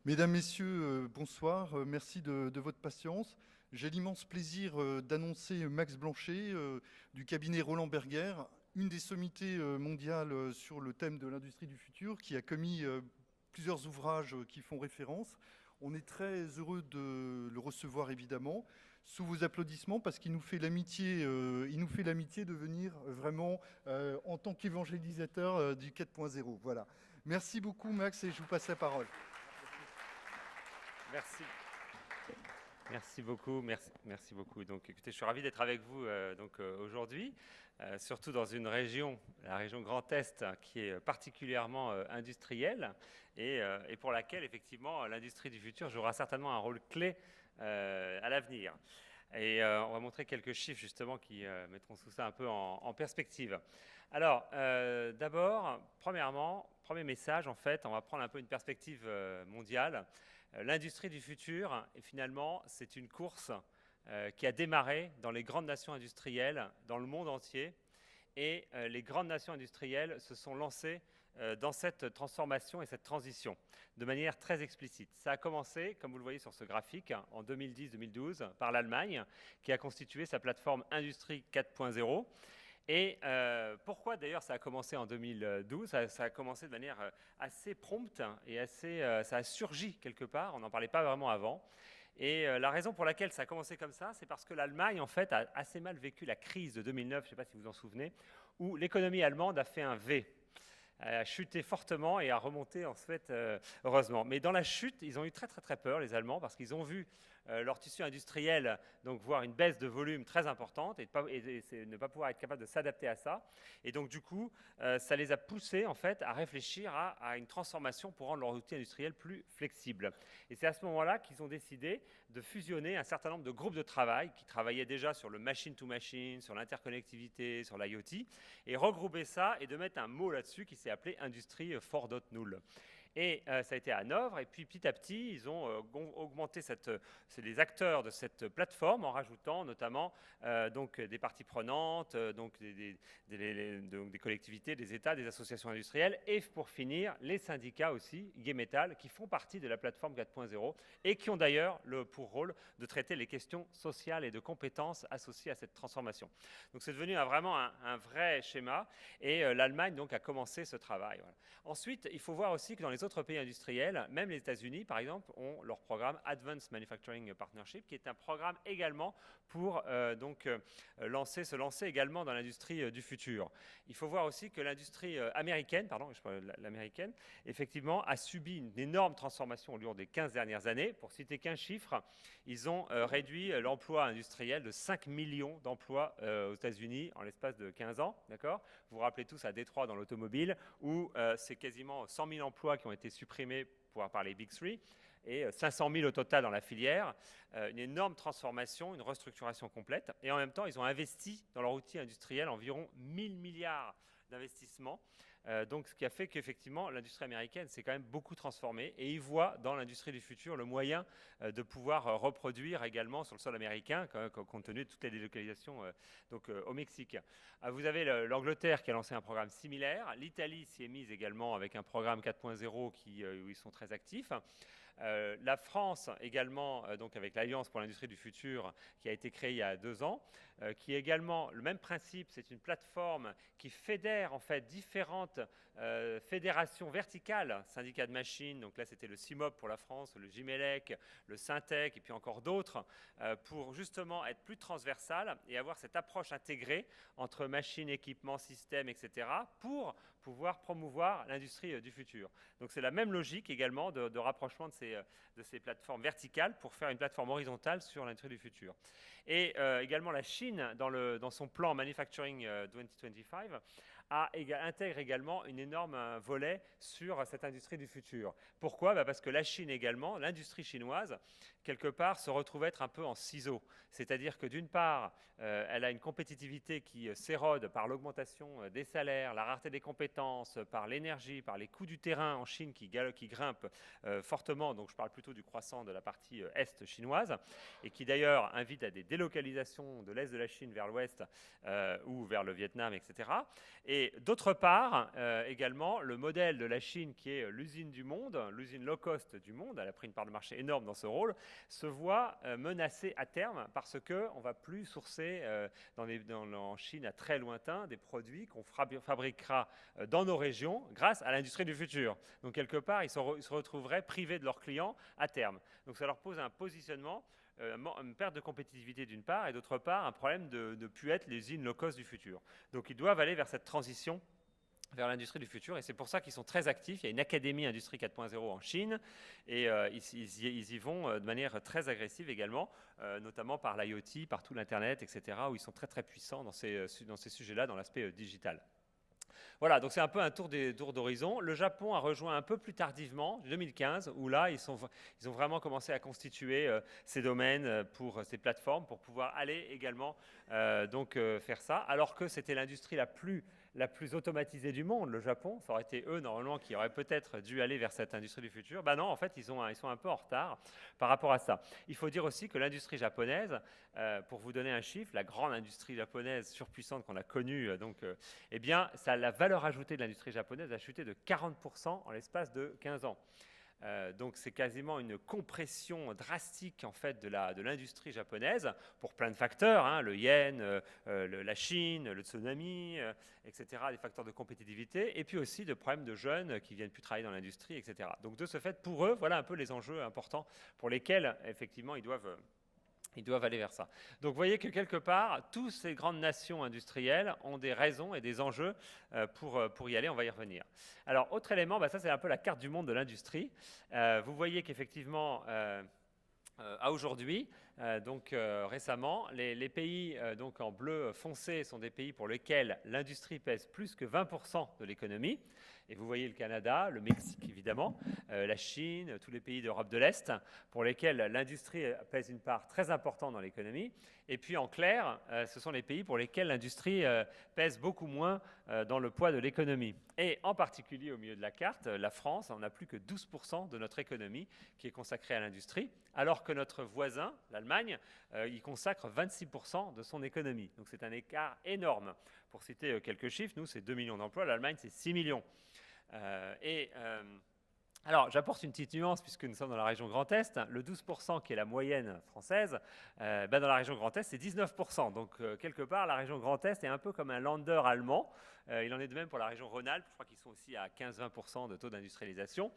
Mesdames, Messieurs, bonsoir. Merci de votre patience. J'ai l'immense plaisir d'annoncer Max Blanchet du cabinet Roland Berger, une des sommités mondiales sur le thème de l'industrie du futur, qui a commis plusieurs ouvrages qui font référence. On est très heureux de le recevoir évidemment, sous vos applaudissements, parce qu'il nous fait l'amitié de venir vraiment en tant qu'évangélisateur du 4.0. Voilà. Merci beaucoup Max et je vous passe la parole. Merci. Merci beaucoup, merci beaucoup. Donc, écoutez, je suis ravi d'être avec vous aujourd'hui, surtout dans une région, la région Grand Est, qui est particulièrement industrielle et pour laquelle, effectivement, l'industrie du futur jouera certainement un rôle clé à l'avenir. Et on va montrer quelques chiffres, justement, qui mettront tout ça un peu en perspective. Alors, d'abord, premièrement, premier message, en fait, on va prendre un peu une perspective mondiale. L'industrie du futur, et finalement, c'est une course qui a démarré dans les grandes nations industrielles dans le monde entier. Et les grandes nations industrielles se sont lancées dans cette transformation et cette transition de manière très explicite. Ça a commencé, comme vous le voyez sur ce graphique, en 2010-2012 par l'Allemagne, qui a constitué sa plateforme Industrie 4.0. Et pourquoi d'ailleurs ça a commencé en 2012 ça a commencé de manière assez prompte et ça a surgi quelque part, on n'en parlait pas vraiment avant. Et la raison pour laquelle ça a commencé comme ça, c'est parce que l'Allemagne en fait a assez mal vécu la crise de 2009, je ne sais pas si vous vous en souvenez, où l'économie allemande a fait un V. Elle a chuté fortement et a remonté en fait, heureusement. Mais dans la chute, ils ont eu très très très peur, les Allemands, parce qu'ils ont vu leur tissu industriel donc voir une baisse de volume très importante et ne pas pouvoir être capable de s'adapter à ça. Et donc du coup, ça les a poussés en fait à réfléchir à une transformation pour rendre leur outil industriel plus flexible. Et c'est à ce moment-là qu'ils ont décidé de fusionner un certain nombre de groupes de travail qui travaillaient déjà sur le machine-to-machine, sur l'interconnectivité, sur l'IoT, et regrouper ça et de mettre un mot là-dessus qui s'est appelé Industrie 4.0. Et ça a été à Hanovre, et puis petit à petit, ils ont augmenté c'est les acteurs de cette plateforme en rajoutant notamment donc des parties prenantes, donc des collectivités, des États, des associations industrielles, et pour finir, les syndicats aussi, Gay Metal, qui font partie de la plateforme 4.0 et qui ont d'ailleurs pour rôle de traiter les questions sociales et de compétences associées à cette transformation. Donc c'est devenu vraiment un vrai schéma, et l'Allemagne donc a commencé ce travail. Voilà. Ensuite, il faut voir aussi que dans les autres pays industriels, même les États-Unis par exemple, ont leur programme Advanced Manufacturing Partnership, qui est un programme également pour se lancer également dans l'industrie du futur. Il faut voir aussi que l'industrie américaine, l'américaine, effectivement, a subi une énorme transformation au cours des 15 dernières années. Pour citer qu'un chiffre, ils ont réduit l'emploi industriel de 5 millions d'emplois aux États-Unis en l'espace de 15 ans. D'accord ? Vous vous rappelez tous à Détroit dans l'automobile, où c'est quasiment 100 000 emplois qui ont été supprimés par les Big Three, et 500 000 au total dans la filière, une énorme transformation, une restructuration complète. Et en même temps, ils ont investi dans leur outil industriel environ 1000 milliards d'investissements. Donc, ce qui a fait qu'effectivement, l'industrie américaine s'est quand même beaucoup transformée, et ils voient dans l'industrie du futur le moyen de pouvoir reproduire également sur le sol américain, compte tenu de toutes les délocalisations au Mexique. Vous avez l'Angleterre qui a lancé un programme similaire. L'Italie s'y est mise également avec un programme 4.0 où ils sont très actifs. La France également, donc avec l'Alliance pour l'industrie du futur qui a été créée il y a 2 ans, qui est également le même principe, c'est une plateforme qui fédère en fait différentes fédérations verticales, syndicats de machines, donc là c'était le CIMOP pour la France, le Gimelec, le Syntec et puis encore d'autres, pour justement être plus transversal et avoir cette approche intégrée entre machines, équipements, systèmes, etc. pour pouvoir promouvoir l'industrie du futur. Donc c'est la même logique également de rapprochement de ces plateformes verticales pour faire une plateforme horizontale sur l'industrie du futur. Et également la Chine, dans son plan Manufacturing 2025, intègre également une énorme volet sur cette industrie du futur. Pourquoi ? Parce que la Chine également, l'industrie chinoise, quelque part, se retrouve être un peu en ciseaux. C'est-à-dire que d'une part, elle a une compétitivité qui s'érode par l'augmentation des salaires, la rareté des compétences, par l'énergie, par les coûts du terrain en Chine qui grimpent fortement. Donc je parle plutôt du croissant de la partie est chinoise, et qui d'ailleurs invite à des délocalisations de l'est de la Chine vers l'ouest ou vers le Vietnam, etc. Et Et d'autre part, également, le modèle de la Chine, qui est l'usine du monde, l'usine low cost du monde, elle a pris une part de marché énorme dans ce rôle, se voit menacée à terme parce qu'on ne va plus sourcer en Chine à très lointain des produits qu'on fabriquera dans nos régions grâce à l'industrie du futur. Donc quelque part, ils se retrouveraient privés de leurs clients à terme. Donc ça leur pose un positionnement, une perte de compétitivité d'une part, et d'autre part, un problème de ne plus être les usines low cost du futur. Donc ils doivent aller vers cette transition vers l'industrie du futur, et c'est pour ça qu'ils sont très actifs. Il y a une académie Industrie 4.0 en Chine, et ils y vont de manière très agressive également, notamment par l'IoT, par tout l'Internet, etc., où ils sont très très puissants dans ces sujets-là, dans l'aspect digital. Voilà, donc c'est un peu un tour d'horizon. Le Japon a rejoint un peu plus tardivement, 2015, où là, ils ont vraiment commencé à constituer ces domaines pour ces plateformes, pour pouvoir aller également faire ça, alors que c'était l'industrie la plus automatisée du monde, le Japon. Ça aurait été eux, normalement, qui auraient peut-être dû aller vers cette industrie du futur. Ben non, en fait, ils sont un peu en retard par rapport à ça. Il faut dire aussi que l'industrie japonaise, pour vous donner un chiffre, la grande industrie japonaise surpuissante qu'on a connue, eh bien, la valeur ajoutée de l'industrie japonaise a chuté de 40% en l'espace de 15 ans. Donc c'est quasiment une compression drastique en fait de l'industrie japonaise pour plein de facteurs, hein, le yen, la Chine, le tsunami, etc., des facteurs de compétitivité, et puis aussi de problèmes de jeunes qui viennent plus travailler dans l'industrie, etc. Donc de ce fait, pour eux, voilà un peu les enjeux importants pour lesquels effectivement ils doivent aller vers ça. Donc vous voyez que quelque part, toutes ces grandes nations industrielles ont des raisons et des enjeux pour y aller, on va y revenir. Alors autre élément, ça c'est un peu la carte du monde de l'industrie. Vous voyez qu'effectivement, à aujourd'hui, récemment, les pays donc en bleu foncé sont des pays pour lesquels l'industrie pèse plus que 20% de l'économie. Et vous voyez le Canada, le Mexique évidemment, la Chine, tous les pays d'Europe de l'Est, pour lesquels l'industrie pèse une part très importante dans l'économie. Et puis en clair, ce sont les pays pour lesquels l'industrie pèse beaucoup moins dans le poids de l'économie. Et en particulier au milieu de la carte, la France, on n'a plus que 12% de notre économie qui est consacrée à l'industrie, alors que notre voisin, l'Allemagne, y consacre 26% de son économie. Donc c'est un écart énorme. Pour citer quelques chiffres, nous c'est 2 millions d'emplois, l'Allemagne c'est 6 millions. Alors, j'apporte une petite nuance puisque nous sommes dans la région Grand Est. Le 12% qui est la moyenne française, dans la région Grand Est, c'est 19%. Donc, quelque part, la région Grand Est est un peu comme un Länder allemand. Il en est de même pour la région Rhône-Alpes. Je crois qu'ils sont aussi à 15-20% de taux d'industrialisation.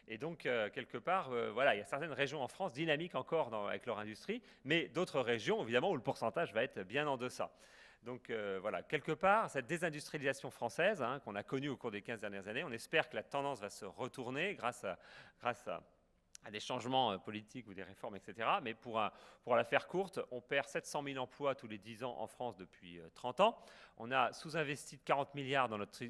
Et donc, quelque part, voilà, il y a certaines régions en France dynamiques encore avec leur industrie, mais d'autres régions, évidemment, où le pourcentage va être bien en deçà. Donc voilà, quelque part, cette désindustrialisation française qu'on a connue au cours des 15 dernières années, on espère que la tendance va se retourner grâce à des changements politiques ou des réformes, etc. Mais pour la faire courte, on perd 700 000 emplois tous les 10 ans en France depuis 30 ans. On a sous-investi de 40 milliards dans notre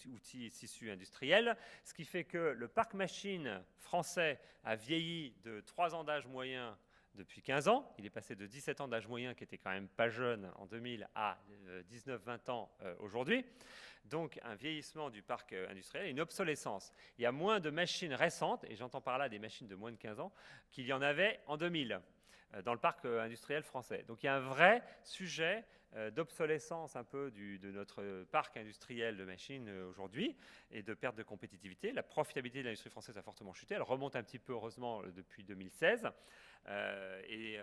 outil tissu industriel, ce qui fait que le parc machine français a vieilli de 3 ans d'âge moyen depuis 15 ans. Il est passé de 17 ans d'âge moyen, qui était quand même pas jeune en 2000, à 19-20 ans aujourd'hui. Donc un vieillissement du parc industriel et une obsolescence. Il y a moins de machines récentes, et j'entends par là des machines de moins de 15 ans, qu'il y en avait en 2000 dans le parc industriel français. Donc il y a un vrai sujet d'obsolescence un peu de notre parc industriel de machines aujourd'hui et de perte de compétitivité. La profitabilité de l'industrie française a fortement chuté. Elle remonte un petit peu, heureusement, depuis 2016. Et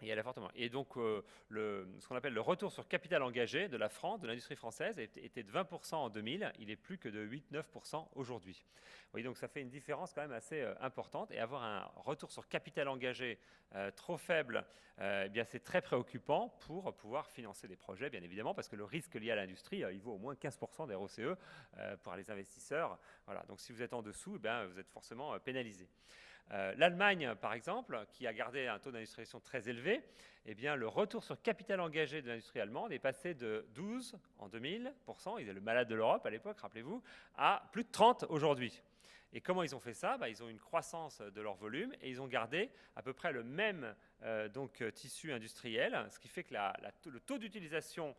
elle a fortement. Et donc, ce qu'on appelle le retour sur capital engagé de la France, de l'industrie française, était de 20% en 2000. Il est plus que de 8-9% aujourd'hui. Vous voyez, donc ça fait une différence quand même assez importante. Et avoir un retour sur capital engagé trop faible, eh bien, c'est très préoccupant pour pouvoir financer des projets, bien évidemment, parce que le risque lié à l'industrie, il vaut au moins 15% des ROCE pour les investisseurs. Voilà. Donc, si vous êtes en dessous, eh bien, vous êtes forcément pénalisé. L'Allemagne, par exemple, qui a gardé un taux d'industrialisation très élevé, eh bien, le retour sur capital engagé de l'industrie allemande est passé de 12 en 2000%, ils étaient le malade de l'Europe à l'époque, rappelez-vous, à plus de 30 aujourd'hui. Et comment ils ont fait ça ? Ils ont une croissance de leur volume et ils ont gardé à peu près le même tissu industriel, ce qui fait que le taux d'utilisation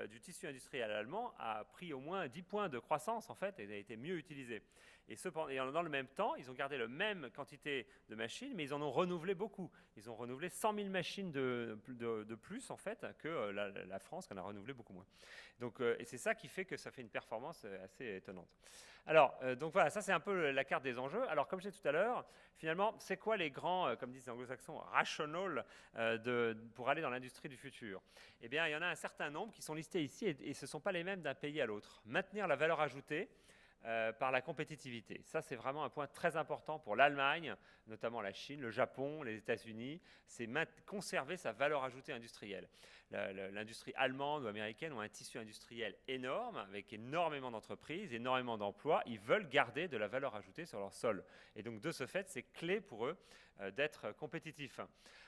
du tissu industriel allemand a pris au moins 10 points de croissance en fait, et a été mieux utilisé. Et dans le même temps, ils ont gardé la même quantité de machines, mais ils en ont renouvelé beaucoup. Ils ont renouvelé 100 000 machines de plus en fait que la France, qui en a renouvelé beaucoup moins. Donc, et c'est ça qui fait que ça fait une performance assez étonnante. Alors, donc voilà, ça c'est un peu la carte des enjeux. Alors, comme je disais tout à l'heure, finalement, c'est quoi les grands, comme disent les anglo-saxons, rationals pour aller dans l'industrie du futur? Eh bien, il y en a un certain nombre qui sont listés ici et ce ne sont pas les mêmes d'un pays à l'autre. Maintenir la valeur ajoutée par la compétitivité. Ça, c'est vraiment un point très important pour l'Allemagne, notamment la Chine, le Japon, les États-Unis. C'est conserver sa valeur ajoutée industrielle. L'industrie allemande ou américaine ont un tissu industriel énorme, avec énormément d'entreprises, énormément d'emplois. Ils veulent garder de la valeur ajoutée sur leur sol. Et donc, de ce fait, c'est clé pour eux d'être compétitifs.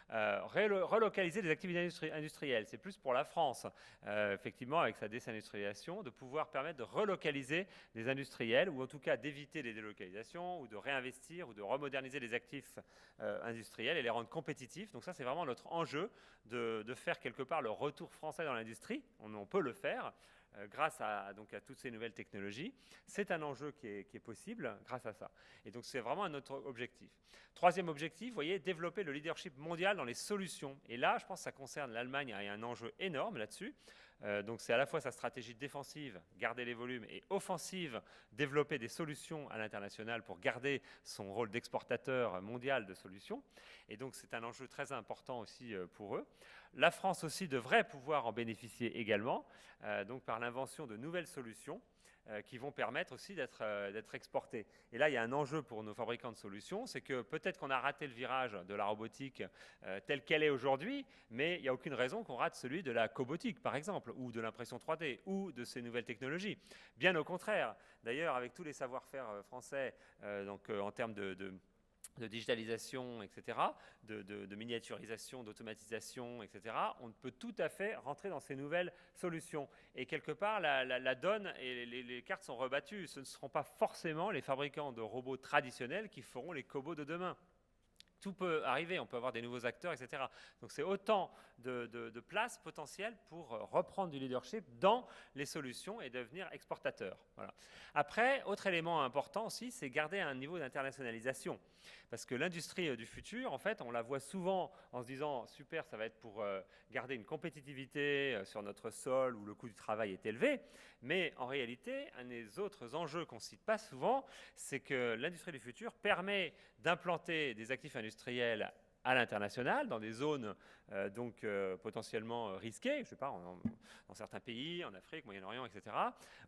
Relocaliser des activités industrielles, c'est plus pour la France, effectivement, avec sa désindustrialisation, de pouvoir permettre de relocaliser des industriels, ou en tout cas d'éviter les délocalisations, ou de réinvestir, ou de remoderniser les actifs industriels et les rendre compétitifs. Donc ça, c'est vraiment notre enjeu de faire quelque part le retour français dans l'industrie. On peut le faire grâce à toutes ces nouvelles technologies. C'est un enjeu qui est possible grâce à ça. Et donc, c'est vraiment notre objectif. Troisième objectif, vous voyez, développer le leadership mondial dans les solutions. Et là, je pense que ça concerne l'Allemagne, il y a un enjeu énorme là-dessus. Donc, c'est à la fois sa stratégie défensive, garder les volumes, et offensive, développer des solutions à l'international pour garder son rôle d'exportateur mondial de solutions. Et donc, c'est un enjeu très important aussi pour eux. La France aussi devrait pouvoir en bénéficier également, donc par l'invention de nouvelles solutions qui vont permettre aussi d'être exportées. Et là, il y a un enjeu pour nos fabricants de solutions, c'est que peut-être qu'on a raté le virage de la robotique telle qu'elle est aujourd'hui, mais il n'y a aucune raison qu'on rate celui de la cobotique, par exemple, ou de l'impression 3D, ou de ces nouvelles technologies. Bien au contraire. D'ailleurs, avec tous les savoir-faire français, en termes de digitalisation, etc., de miniaturisation, d'automatisation, etc., on peut tout à fait rentrer dans ces nouvelles solutions. Et quelque part, la donne et les cartes sont rebattues. Ce ne seront pas forcément les fabricants de robots traditionnels qui feront les cobots de demain. Tout peut arriver, on peut avoir des nouveaux acteurs, etc. Donc c'est autant de place potentielle pour reprendre du leadership dans les solutions et devenir exportateur. Voilà. Après, autre élément important aussi, c'est garder un niveau d'internationalisation. Parce que l'industrie du futur, en fait, on la voit souvent en se disant « super, ça va être pour garder une compétitivité sur notre sol où le coût du travail est élevé ». Mais en réalité, un des autres enjeux qu'on ne cite pas souvent, c'est que l'industrie du futur permet d'implanter des actifs industriels à l'international, dans des zones potentiellement risquées, je ne sais pas, dans certains pays, en Afrique, Moyen-Orient, etc.,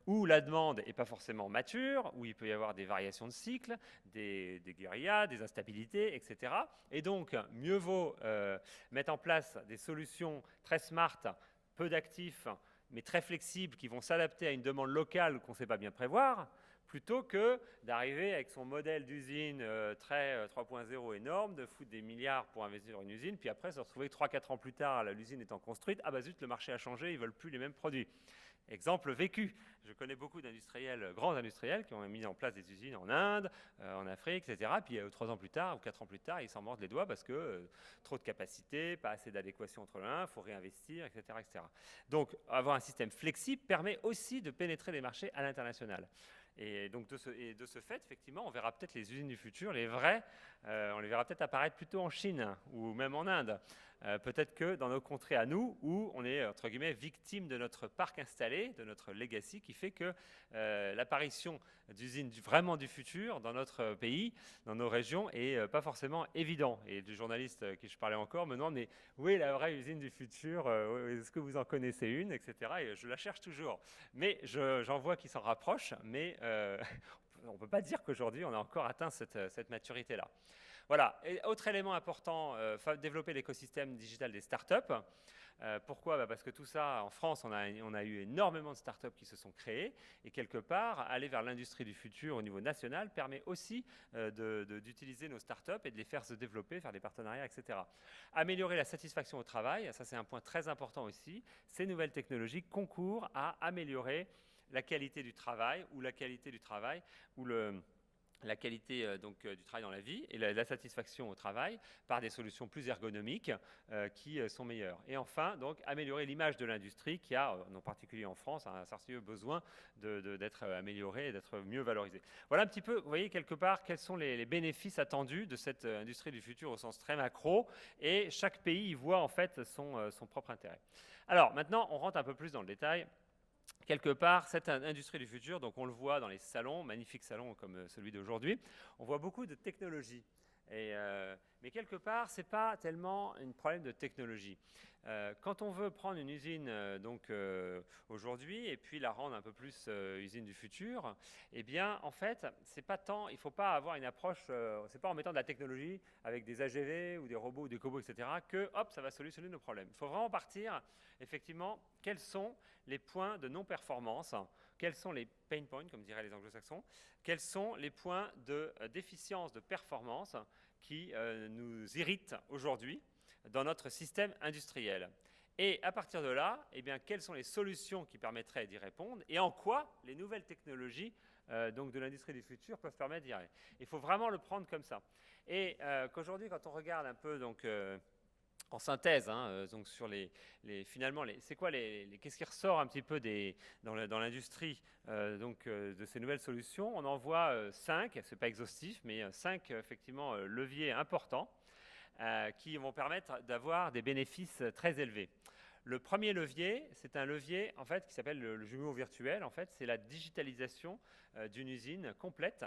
où la demande n'est pas forcément mature, où il peut y avoir des variations de cycle, des guérillas, des instabilités, etc. Et donc, mieux vaut mettre en place des solutions très smart, peu d'actifs, mais très flexibles, qui vont s'adapter à une demande locale qu'on ne sait pas bien prévoir, plutôt que d'arriver avec son modèle d'usine très 3.0 énorme, de foutre des milliards pour investir dans une usine, puis après se retrouver 3-4 ans plus tard, l'usine étant construite, ah bah zut, le marché a changé, ils ne veulent plus les mêmes produits. Exemple vécu, je connais beaucoup d'industriels, grands industriels, qui ont mis en place des usines en Inde, en Afrique, etc. Puis 3 ans plus tard ou 4 ans plus tard, ils s'en mordent les doigts parce que trop de capacité, pas assez d'adéquation entre l'un, il faut réinvestir, etc., etc. Donc avoir un système flexible permet aussi de pénétrer les marchés à l'international. Et donc de ce fait, effectivement, on verra peut-être les usines du futur, les vraies, on les verra peut-être apparaître plutôt en Chine ou même en Inde. Peut-être que dans nos contrées à nous, où on est, entre guillemets, victime de notre parc installé, de notre legacy, qui fait que l'apparition d'usines vraiment du futur dans notre pays, dans nos régions, est pas forcément évident. Et le journaliste à qui je parlais encore me demande, mais où est la vraie usine du futur? Est-ce que vous en connaissez une, etc. Et je la cherche toujours. Mais j'en vois qui s'en rapprochent, mais on ne peut pas dire qu'aujourd'hui, on a encore atteint cette maturité-là. Voilà. Et autre élément important, développer l'écosystème digital des startups. Pourquoi? Parce que tout ça, en France, on a eu énormément de startups qui se sont créées. Et quelque part, aller vers l'industrie du futur au niveau national permet aussi d'utiliser nos startups et de les faire se développer, faire des partenariats, etc. Améliorer la satisfaction au travail, ça c'est un point très important aussi. Ces nouvelles technologies concourent à améliorer la qualité du travail ou la qualité du travail dans la vie et la satisfaction au travail par des solutions plus ergonomiques qui sont meilleures. Et enfin, donc, améliorer l'image de l'industrie qui a, en particulier en France, un sérieux besoin d'être améliorée et d'être mieux valorisée. Voilà un petit peu, vous voyez quelque part, quels sont les bénéfices attendus de cette industrie du futur au sens très macro, et chaque pays y voit en fait son propre intérêt. Alors maintenant, on rentre un peu plus dans le détail. Quelque part, cette industrie du futur, donc on le voit dans les salons, magnifiques salons comme celui d'aujourd'hui, on voit beaucoup de technologie. Mais quelque part, ce n'est pas tellement un problème de technologie. Quand on veut prendre une usine aujourd'hui et puis la rendre un peu plus usine du futur, eh bien, en fait, c'est pas tant, il ne faut pas avoir une approche, c'est pas en mettant de la technologie avec des AGV ou des robots ou des cobots, etc., que hop, ça va solutionner nos problèmes. Il faut vraiment partir, effectivement, quels sont les points de non-performance, quels sont les pain points, comme diraient les anglo-saxons, quels sont les points de déficience de performance qui nous irritent aujourd'hui dans notre système industriel. Et à partir de là, eh bien, quelles sont les solutions qui permettraient d'y répondre et en quoi les nouvelles technologies donc de l'industrie du futur peuvent permettre d'y répondre. Il faut vraiment le prendre comme ça. Et qu'aujourd'hui, quand on regarde un peu en synthèse, donc sur finalement, c'est quoi qu'est-ce qui ressort un petit peu dans l'industrie de ces nouvelles solutions? On en voit 5, c'est pas exhaustif, mais 5 effectivement leviers importants qui vont permettre d'avoir des bénéfices très élevés. Le premier levier, c'est un levier en fait qui s'appelle le jumeau virtuel. En fait, c'est la digitalisation d'une usine complète,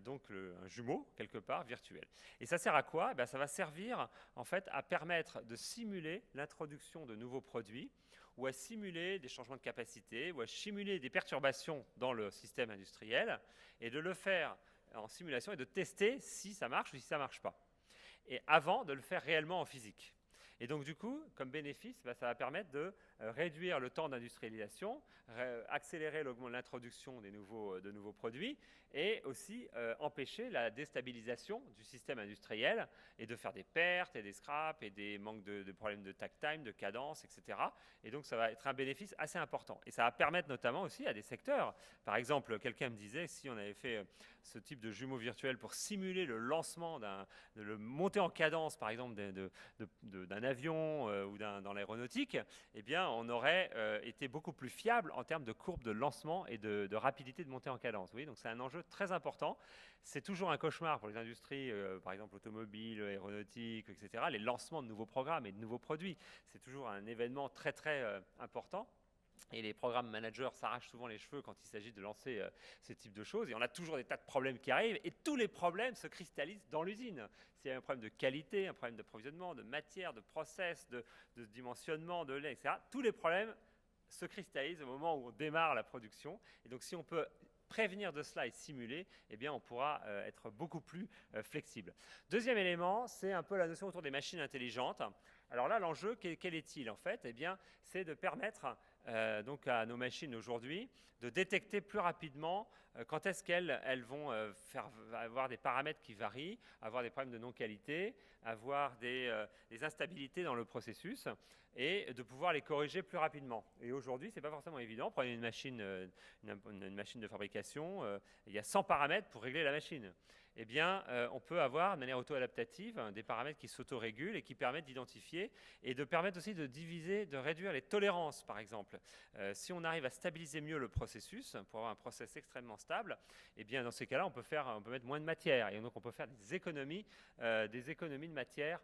donc un jumeau quelque part virtuel. Et ça sert à quoi? Eh bien, ça va servir en fait à permettre de simuler l'introduction de nouveaux produits ou à simuler des changements de capacité ou à simuler des perturbations dans le système industriel et de le faire en simulation et de tester si ça marche ou si ça ne marche pas. Et avant de le faire réellement en physique. Et donc, du coup, comme bénéfice, ça va permettre de réduire le temps d'industrialisation, accélérer l'introduction de nouveaux produits et aussi empêcher la déstabilisation du système industriel et de faire des pertes et des scraps et des manques de problèmes de takt time, de cadence, etc. Et donc, ça va être un bénéfice assez important. Et ça va permettre notamment aussi à des secteurs. Par exemple, quelqu'un me disait, si on avait fait ce type de jumeau virtuel pour simuler le lancement, le montée en cadence, par exemple, d'un avion ou dans l'aéronautique, eh bien, on aurait été beaucoup plus fiable en termes de courbe de lancement et de rapidité de montée en cadence. Oui, donc c'est un enjeu très important. C'est toujours un cauchemar pour les industries, par exemple automobiles, aéronautiques, etc. Les lancements de nouveaux programmes et de nouveaux produits, c'est toujours un événement très très important. Et les programmes managers s'arrachent souvent les cheveux quand il s'agit de lancer ce type de choses. Et on a toujours des tas de problèmes qui arrivent. Et tous les problèmes se cristallisent dans l'usine. S'il y a un problème de qualité, un problème d'approvisionnement, de matière, de process, de dimensionnement, de lait, etc., tous les problèmes se cristallisent au moment où on démarre la production. Et donc si on peut prévenir de cela et simuler, eh bien, on pourra être beaucoup plus flexible. Deuxième élément, c'est un peu la notion autour des machines intelligentes. Alors là, l'enjeu, quel est-il en fait? Eh bien, c'est de permettre donc à nos machines aujourd'hui de détecter plus rapidement quand est-ce qu'elles vont avoir des paramètres qui varient, avoir des problèmes de non-qualité, avoir des instabilités dans le processus et de pouvoir les corriger plus rapidement. Et aujourd'hui, ce n'est pas forcément évident. Prenez une machine de fabrication, il y a 100 paramètres pour régler la machine. Eh bien, on peut avoir de manière auto-adaptative des paramètres qui s'auto-régulent et qui permettent d'identifier et de permettre aussi de diviser, de réduire les tolérances, par exemple. Si on arrive à stabiliser mieux le processus, pour avoir un process extrêmement stable, eh bien, dans ces cas-là, on peut mettre moins de matière et donc on peut faire des économies de matière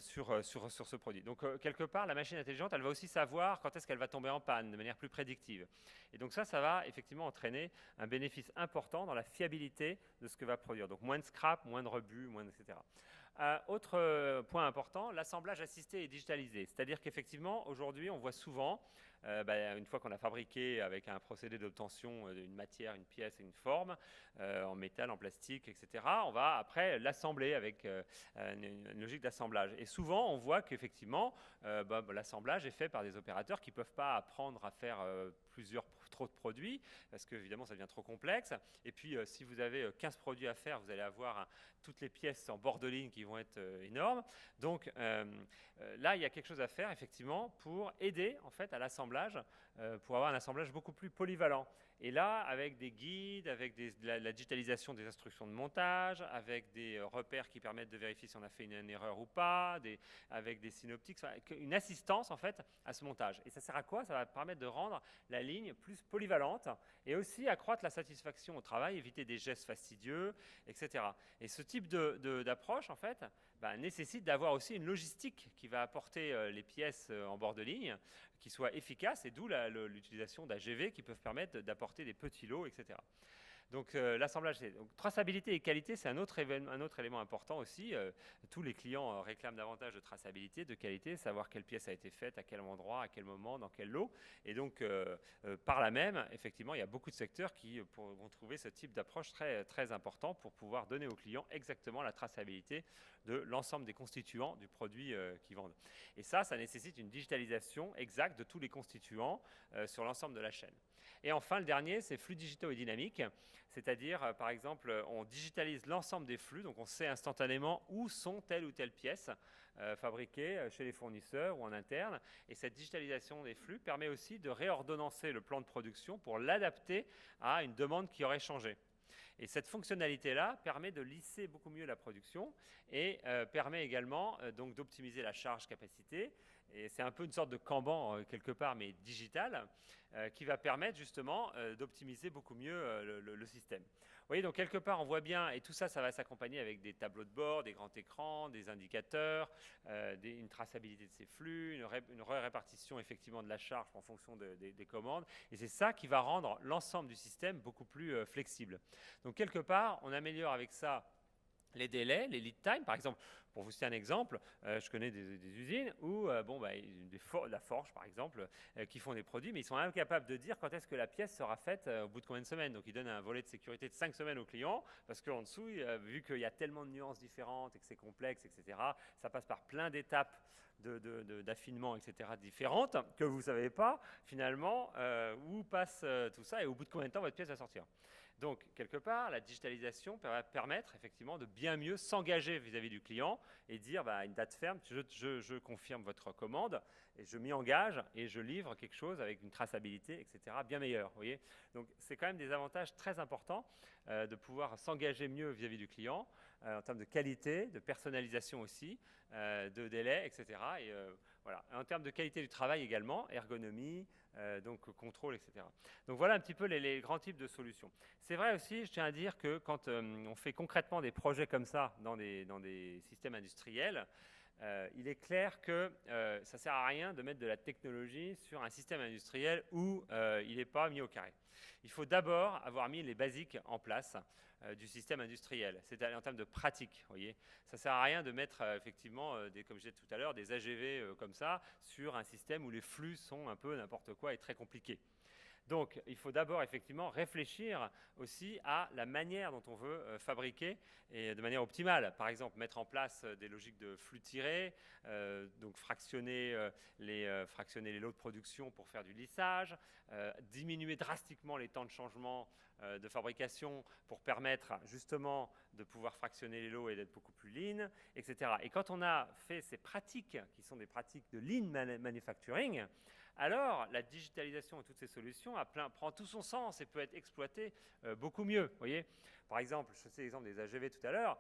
sur ce produit. Donc, quelque part, la machine intelligente, elle va aussi savoir quand est-ce qu'elle va tomber en panne de manière plus prédictive. Et donc ça va effectivement entraîner un bénéfice important dans la fiabilité de ce que va produire. Donc, moins de scrap, moins de rebut, etc. Autre point important, l'assemblage assisté et digitalisé. C'est-à-dire qu'effectivement, aujourd'hui, on voit souvent, une fois qu'on a fabriqué avec un procédé d'obtention d'une matière, une pièce et une forme, en métal, en plastique, etc., on va après l'assembler avec une logique d'assemblage. Et souvent, on voit qu'effectivement, l'assemblage est fait par des opérateurs qui ne peuvent pas apprendre à faire trop de produits, parce qu'évidemment, ça devient trop complexe. Et puis, si vous avez 15 produits à faire, vous allez avoir toutes les pièces en bord de ligne qui vont être énormes. Donc, là, il y a quelque chose à faire, effectivement, pour aider, en fait, à l'assemblage, pour avoir un assemblage beaucoup plus polyvalent. Et là, avec des guides, avec la digitalisation des instructions de montage, avec des repères qui permettent de vérifier si on a fait une erreur ou pas, avec des synoptiques, une assistance en fait à ce montage. Et ça sert à quoi? Ça va permettre de rendre la ligne plus polyvalente et aussi accroître la satisfaction au travail, éviter des gestes fastidieux, etc. Et ce type d'approche en fait nécessite d'avoir aussi une logistique qui va apporter les pièces en bord de ligne, qui soit efficace, et d'où l'utilisation d'AGV qui peuvent permettre d'apporter des petits lots, etc. Donc l'assemblage, donc traçabilité et qualité, c'est un autre élément important aussi. Tous les clients réclament davantage de traçabilité, de qualité, savoir quelle pièce a été faite, à quel endroit, à quel moment, dans quel lot. Et donc par là même, effectivement, il y a beaucoup de secteurs qui vont trouver ce type d'approche très, très important pour pouvoir donner aux clients exactement la traçabilité de l'ensemble des constituants du produit qu'ils vendent. Et ça nécessite une digitalisation exacte de tous les constituants sur l'ensemble de la chaîne. Et enfin, le dernier, c'est flux digitaux et dynamiques, c'est-à-dire, par exemple, on digitalise l'ensemble des flux, donc on sait instantanément où sont telle ou telle pièce fabriquée chez les fournisseurs ou en interne, et cette digitalisation des flux permet aussi de réordonnancer le plan de production pour l'adapter à une demande qui aurait changé. Et cette fonctionnalité-là permet de lisser beaucoup mieux la production et permet également donc d'optimiser la charge capacité. Et c'est un peu une sorte de Kanban quelque part, mais digital, qui va permettre justement d'optimiser beaucoup mieux le système. Vous voyez, donc quelque part, on voit bien, et tout ça, ça va s'accompagner avec des tableaux de bord, des grands écrans, des indicateurs, une traçabilité de ces flux, une répartition effectivement de la charge en fonction des commandes. Et c'est ça qui va rendre l'ensemble du système beaucoup plus flexible. Donc quelque part, on améliore avec ça les délais, les lead time. Par exemple, pour vous citer un exemple, je connais des usines où la forge, par exemple, qui font des produits, mais ils sont incapables de dire quand est-ce que la pièce sera faite au bout de combien de semaines. Donc, ils donnent un volet de sécurité de 5 semaines au client, parce qu'en dessous, vu qu'il y a tellement de nuances différentes et que c'est complexe, etc., ça passe par plein d'étapes d'affinement, etc., différentes, que vous ne savez pas, finalement, où passe tout ça et au bout de combien de temps votre pièce va sortir. Donc, quelque part, la digitalisation va permettre effectivement de bien mieux s'engager vis-à-vis du client et dire une date ferme, je confirme votre commande et je m'y engage et je livre quelque chose avec une traçabilité, etc., bien meilleure. Vous voyez, donc, c'est quand même des avantages très importants de pouvoir s'engager mieux vis-à-vis du client en termes de qualité, de personnalisation aussi, de délai, etc. Et voilà. En termes de qualité du travail également, ergonomie, donc contrôle, etc. Donc voilà un petit peu les grands types de solutions. C'est vrai aussi, je tiens à dire que quand on fait concrètement des projets comme ça dans des systèmes industriels, il est clair que ça ne sert à rien de mettre de la technologie sur un système industriel où il n'est pas mis au carré. Il faut d'abord avoir mis les basiques en place du système industriel, c'est-à-dire en termes de pratique. Voyez, ça ne sert à rien de mettre effectivement, comme je disais tout à l'heure, des AGV comme ça sur un système où les flux sont un peu n'importe quoi et très compliqués. Donc, il faut d'abord effectivement réfléchir aussi à la manière dont on veut fabriquer et de manière optimale. Par exemple, mettre en place des logiques de flux tirés, donc fractionner les lots de production pour faire du lissage, diminuer drastiquement les temps de changement de fabrication pour permettre justement de pouvoir fractionner les lots et d'être beaucoup plus lean, etc. Et quand on a fait ces pratiques, qui sont des pratiques de lean manufacturing, alors la digitalisation de toutes ces solutions prend tout son sens et peut être exploitée beaucoup mieux. Voyez, par exemple, je sais l'exemple des AGV tout à l'heure,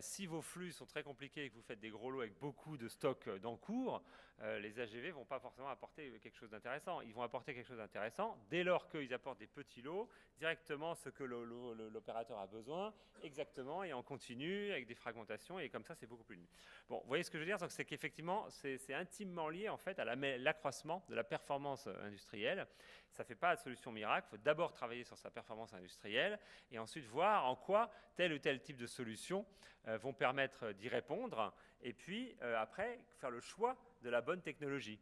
si vos flux sont très compliqués et que vous faites des gros lots avec beaucoup de stocks d'encours, les AGV ne vont pas forcément apporter quelque chose d'intéressant. Ils vont apporter quelque chose d'intéressant dès lors qu'ils apportent des petits lots, directement ce que l'opérateur a besoin, exactement, et en continu, avec des fragmentations, et comme ça, c'est beaucoup plus nul. Bon, vous voyez ce que je veux dire? Donc, c'est qu'effectivement, c'est intimement lié en fait à l'accroissement de la performance industrielle. Ça ne fait pas de solution miracle. Il faut d'abord travailler sur sa performance industrielle et ensuite voir en quoi tel ou tel type de solutions vont permettre d'y répondre. Et puis, après, faire le choix de la bonne technologie.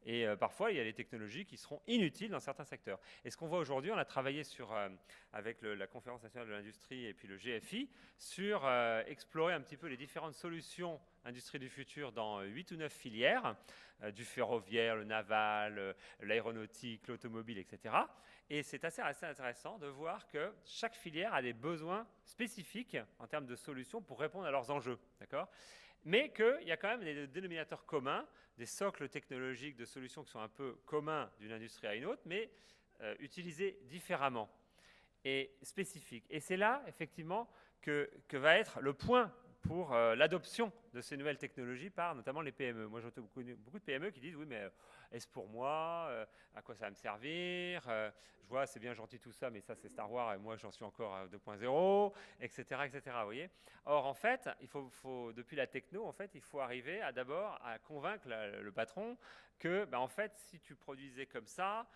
Et parfois, il y a des technologies qui seront inutiles dans certains secteurs. Et ce qu'on voit aujourd'hui, on a travaillé avec la Conférence nationale de l'industrie et puis le GFI sur explorer un petit peu les différentes solutions industrie du futur dans 8 ou 9 filières, du ferroviaire, le naval, l'aéronautique, l'automobile, etc. Et c'est assez intéressant de voir que chaque filière a des besoins spécifiques en termes de solutions pour répondre à leurs enjeux. D'accord ? Mais qu'il y a quand même des dénominateurs communs, des socles technologiques de solutions qui sont un peu communs d'une industrie à une autre, mais utilisés différemment et spécifiques. Et c'est là, effectivement, que va être le point pour l'adoption de ces nouvelles technologies par notamment les PME. Moi, j'entends beaucoup de PME qui disent « Oui, mais est-ce pour moi à quoi ça va me servir Je vois, c'est bien gentil tout ça, mais ça, c'est Star Wars, et moi, j'en suis encore à 2.0, etc., etc. » Vous voyez. Or, en fait, depuis la techno, en fait, il faut arriver d'abord à convaincre le patron que, en fait, si tu produisais comme ça,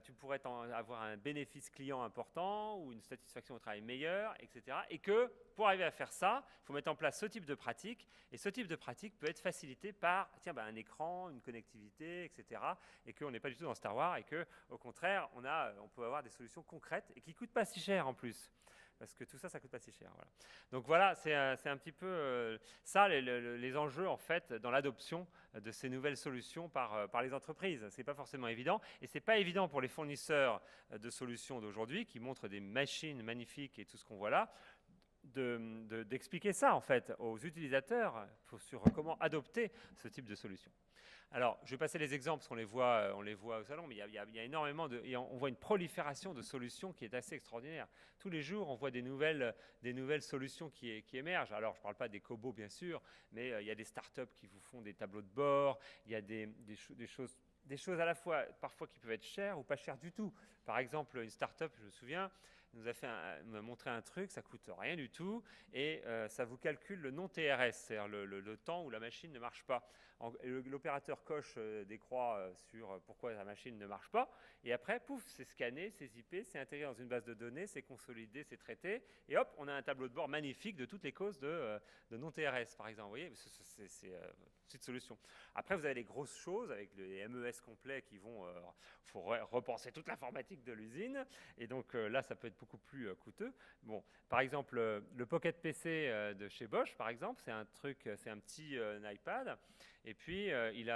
tu pourrais avoir un bénéfice client important ou une satisfaction au travail meilleure, etc. Et que pour arriver à faire ça, il faut mettre en place ce type de pratique. Et ce type de pratique peut être facilité par un écran, une connectivité, etc. Et qu'on n'est pas du tout dans Star Wars et qu'au contraire, on peut avoir des solutions concrètes et qui ne coûtent pas si cher en plus. Parce que tout ça, ça ne coûte pas si cher. Voilà. Donc voilà, c'est un petit peu ça, les enjeux en fait dans l'adoption de ces nouvelles solutions par les entreprises. Ce n'est pas forcément évident. Et ce n'est pas évident pour les fournisseurs de solutions d'aujourd'hui qui montrent des machines magnifiques et tout ce qu'on voit là, d'expliquer ça en fait aux utilisateurs sur comment adopter ce type de solution. Alors, je vais passer les exemples parce qu'on les voit au salon, mais il y a énormément on voit une prolifération de solutions qui est assez extraordinaire. Tous les jours, on voit des nouvelles solutions qui émergent. Alors, je ne parle pas des cobots, bien sûr, mais il y a des startups qui vous font des tableaux de bord, il y a des choses à la fois, parfois qui peuvent être chères ou pas chères du tout. Par exemple, une startup, je me souviens, m'a montré un truc, ça coûte rien du tout, et ça vous calcule le non-TRS, c'est-à-dire le temps où la machine ne marche pas. L'opérateur coche des croix sur pourquoi la machine ne marche pas, et après, pouf, c'est scanné, c'est zippé, c'est intégré dans une base de données, c'est consolidé, c'est traité, et hop, on a un tableau de bord magnifique de toutes les causes de non-TRS, par exemple. Vous voyez, c'est une petite solution. Après, vous avez les grosses choses avec les MES complets qui vont... Il faut repenser toute l'informatique de l'usine, et donc là, ça peut être beaucoup plus coûteux. Bon, par exemple, le Pocket PC de chez Bosch, par exemple, c'est un petit iPad, et puis il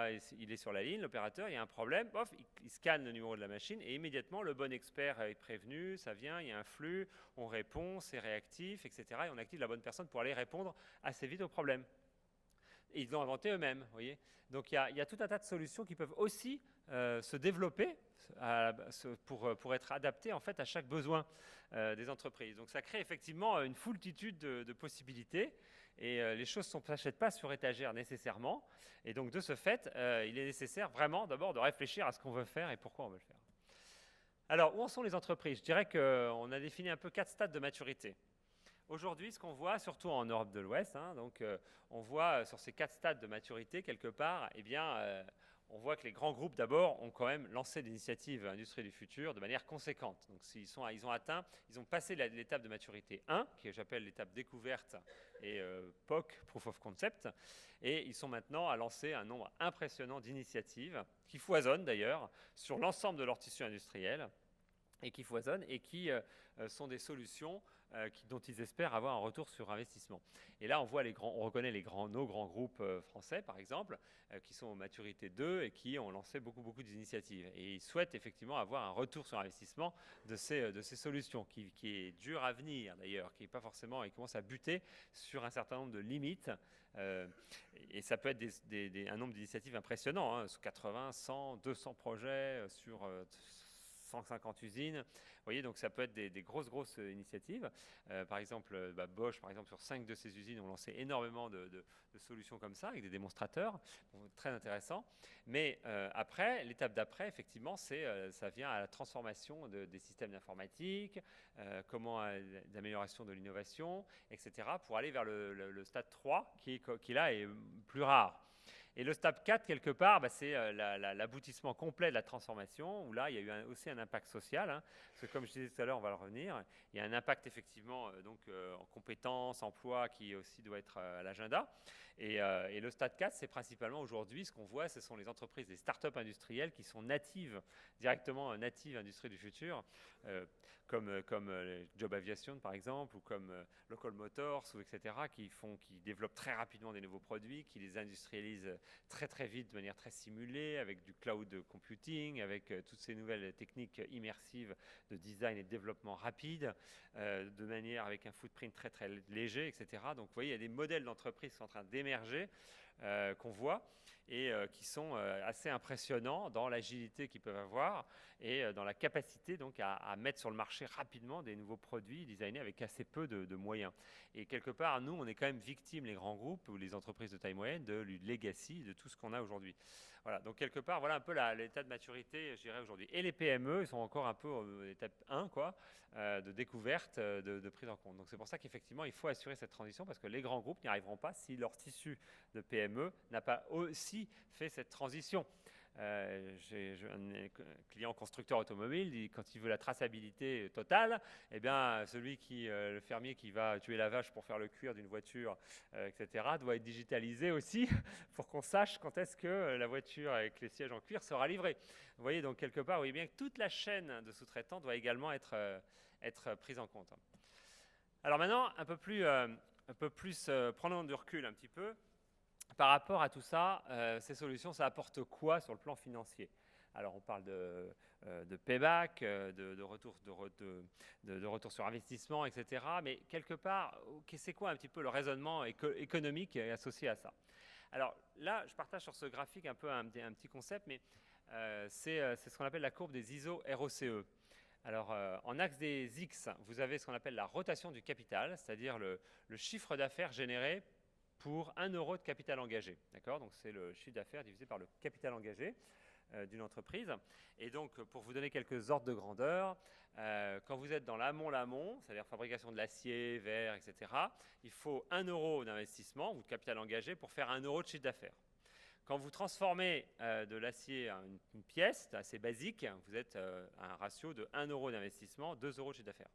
est sur la ligne, l'opérateur, il y a un problème, pof, il scanne le numéro de la machine, et immédiatement, le bon expert est prévenu, ça vient, il y a un flux, on répond, c'est réactif, etc., et on active la bonne personne pour aller répondre assez vite au problème. Et ils l'ont inventé eux-mêmes, vous voyez. Donc il y a tout un tas de solutions qui peuvent aussi se développer pour être adaptées en fait à chaque besoin des entreprises. Donc ça crée effectivement une foultitude de possibilités, et les choses ne s'achètent pas sur étagère nécessairement. Et donc de ce fait, il est nécessaire vraiment d'abord de réfléchir à ce qu'on veut faire et pourquoi on veut le faire. Alors où en sont les entreprises? Je dirais qu'on a défini un peu 4 stades de maturité. Aujourd'hui, ce qu'on voit, surtout en Europe de l'Ouest, on voit sur ces 4 stades de maturité, quelque part, on voit que les grands groupes, d'abord, ont quand même lancé l'initiative Industrie du futur de manière conséquente. Donc, ils ont passé l'étape de maturité 1, que j'appelle l'étape découverte, et POC, Proof of Concept, et ils sont maintenant à lancer un nombre impressionnant d'initiatives, qui foisonnent d'ailleurs, sur l'ensemble de leur tissu industriel, et qui foisonnent, et qui sont des solutions dont ils espèrent avoir un retour sur investissement. Et là, on reconnaît nos grands groupes français, par exemple, qui sont aux maturité 2 et qui ont lancé beaucoup d'initiatives. Et ils souhaitent effectivement avoir un retour sur investissement de ces solutions, qui est dur à venir d'ailleurs, qui est pas forcément, ils commencent à buter sur un certain nombre de limites. Et ça peut être un nombre d'initiatives impressionnant, 80, 100, 200 projets sur 150 usines. Vous voyez, donc ça peut être des grosses initiatives. Par exemple, Bosch, par exemple, sur 5 de ces usines, ont lancé énormément de solutions comme ça, avec des démonstrateurs, très intéressants. Mais après, l'étape d'après, effectivement, ça vient à la transformation des systèmes d'informatique, d'amélioration de l'innovation, etc., pour aller vers le stade 3, qui là est plus rare. Et le stade 4, quelque part, c'est l'aboutissement complet de la transformation, où là, il y a eu aussi un impact social. Parce que comme je disais tout à l'heure, on va le revenir, il y a un impact effectivement en compétences, emploi, qui aussi doit être à l'agenda. Et le stade 4, c'est principalement aujourd'hui, ce qu'on voit, ce sont les entreprises, les startups industrielles qui sont directement natives industrie du futur, comme Job Aviation par exemple, ou comme Local Motors, etc., qui développent très rapidement des nouveaux produits, qui les industrialisent très très vite, de manière très simulée, avec du cloud computing, avec toutes ces nouvelles techniques immersives de design et de développement rapide, de manière avec un footprint très très léger, etc. Donc vous voyez, il y a des modèles d'entreprise qui sont en train d'émerger, qu'on voit, et qui sont assez impressionnants dans l'agilité qu'ils peuvent avoir et dans la capacité donc à mettre sur le marché rapidement des nouveaux produits designés avec assez peu de moyens. Et quelque part, nous, on est quand même victimes, les grands groupes ou les entreprises de taille moyenne, du legacy, de tout ce qu'on a aujourd'hui. Voilà, donc quelque part, voilà un peu l'état de maturité, je dirais, aujourd'hui. Et les PME, ils sont encore un peu à l'étape 1, quoi, de découverte, de prise en compte. Donc c'est pour ça qu'effectivement, il faut assurer cette transition, parce que les grands groupes n'y arriveront pas si leur tissu de PME n'a pas aussi fait cette transition. J'ai un client constructeur automobile, quand il veut la traçabilité totale, eh bien, le fermier qui va tuer la vache pour faire le cuir d'une voiture, etc., doit être digitalisé aussi pour qu'on sache quand est-ce que la voiture avec les sièges en cuir sera livrée. Vous voyez, donc quelque part, vous voyez bien que toute la chaîne de sous-traitants doit également être prise en compte. Alors maintenant, un peu plus prenons du recul un petit peu. Par rapport à tout ça, ces solutions, ça apporte quoi sur le plan financier? Alors, on parle de payback, de retour sur investissement, etc. Mais quelque part, c'est quoi un petit peu le raisonnement économique associé à ça? Alors là, je partage sur ce graphique un peu un petit concept, mais c'est ce qu'on appelle la courbe des ISO ROCE. Alors, en axe des X, vous avez ce qu'on appelle la rotation du capital, c'est-à-dire le chiffre d'affaires généré pour 1 euro de capital engagé. D'accord? Donc, c'est le chiffre d'affaires divisé par le capital engagé d'une entreprise. Et donc, pour vous donner quelques ordres de grandeur, quand vous êtes dans l'amont, c'est-à-dire fabrication de l'acier, verre, etc., il faut 1 euro d'investissement ou de capital engagé pour faire 1 euro de chiffre d'affaires. Quand vous transformez de l'acier en une pièce assez basique, vous êtes à un ratio de 1 euro d'investissement, 2 euros de chiffre d'affaires.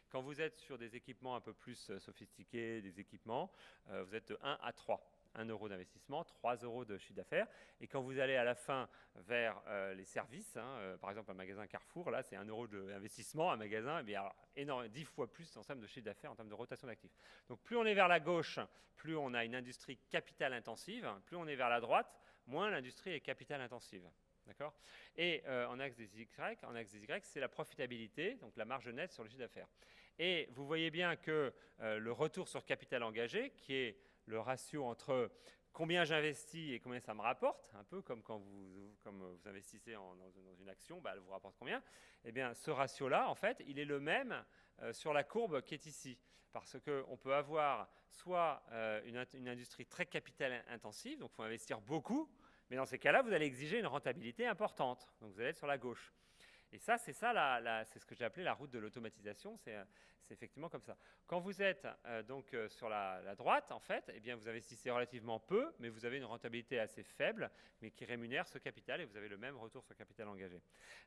Quand vous êtes sur des équipements un peu plus sophistiqués, des équipements, vous êtes de 1 à 3. 1 euro d'investissement, 3 euros de chiffre d'affaires. Et quand vous allez à la fin vers les services, par exemple un magasin Carrefour, là c'est 1 euro d'investissement, un magasin, et bien, alors, énorme, 10 fois plus en termes de chiffre d'affaires, en termes de rotation d'actifs. Donc plus on est vers la gauche, plus on a une industrie capital intensive, plus on est vers la droite, moins l'industrie est capital intensive. D'accord? Et en axe des Y, c'est la profitabilité, donc la marge nette sur le chiffre d'affaires. Et vous voyez bien que le retour sur capital engagé, qui est le ratio entre combien j'investis et combien ça me rapporte, un peu comme quand vous investissez dans une action, bah, elle vous rapporte combien, eh bien ce ratio-là, en fait, il est le même sur la courbe qui est ici. Parce qu'on peut avoir soit une industrie très capital intensive, donc il faut investir beaucoup, mais dans ces cas-là, vous allez exiger une rentabilité importante. Donc vous allez être sur la gauche. Et ça, c'est ce que j'ai appelé la route de l'automatisation. C'est effectivement comme ça. Quand vous êtes sur la droite, en fait, eh bien, vous investissez relativement peu, mais vous avez une rentabilité assez faible, mais qui rémunère ce capital et vous avez le même retour sur capital engagé.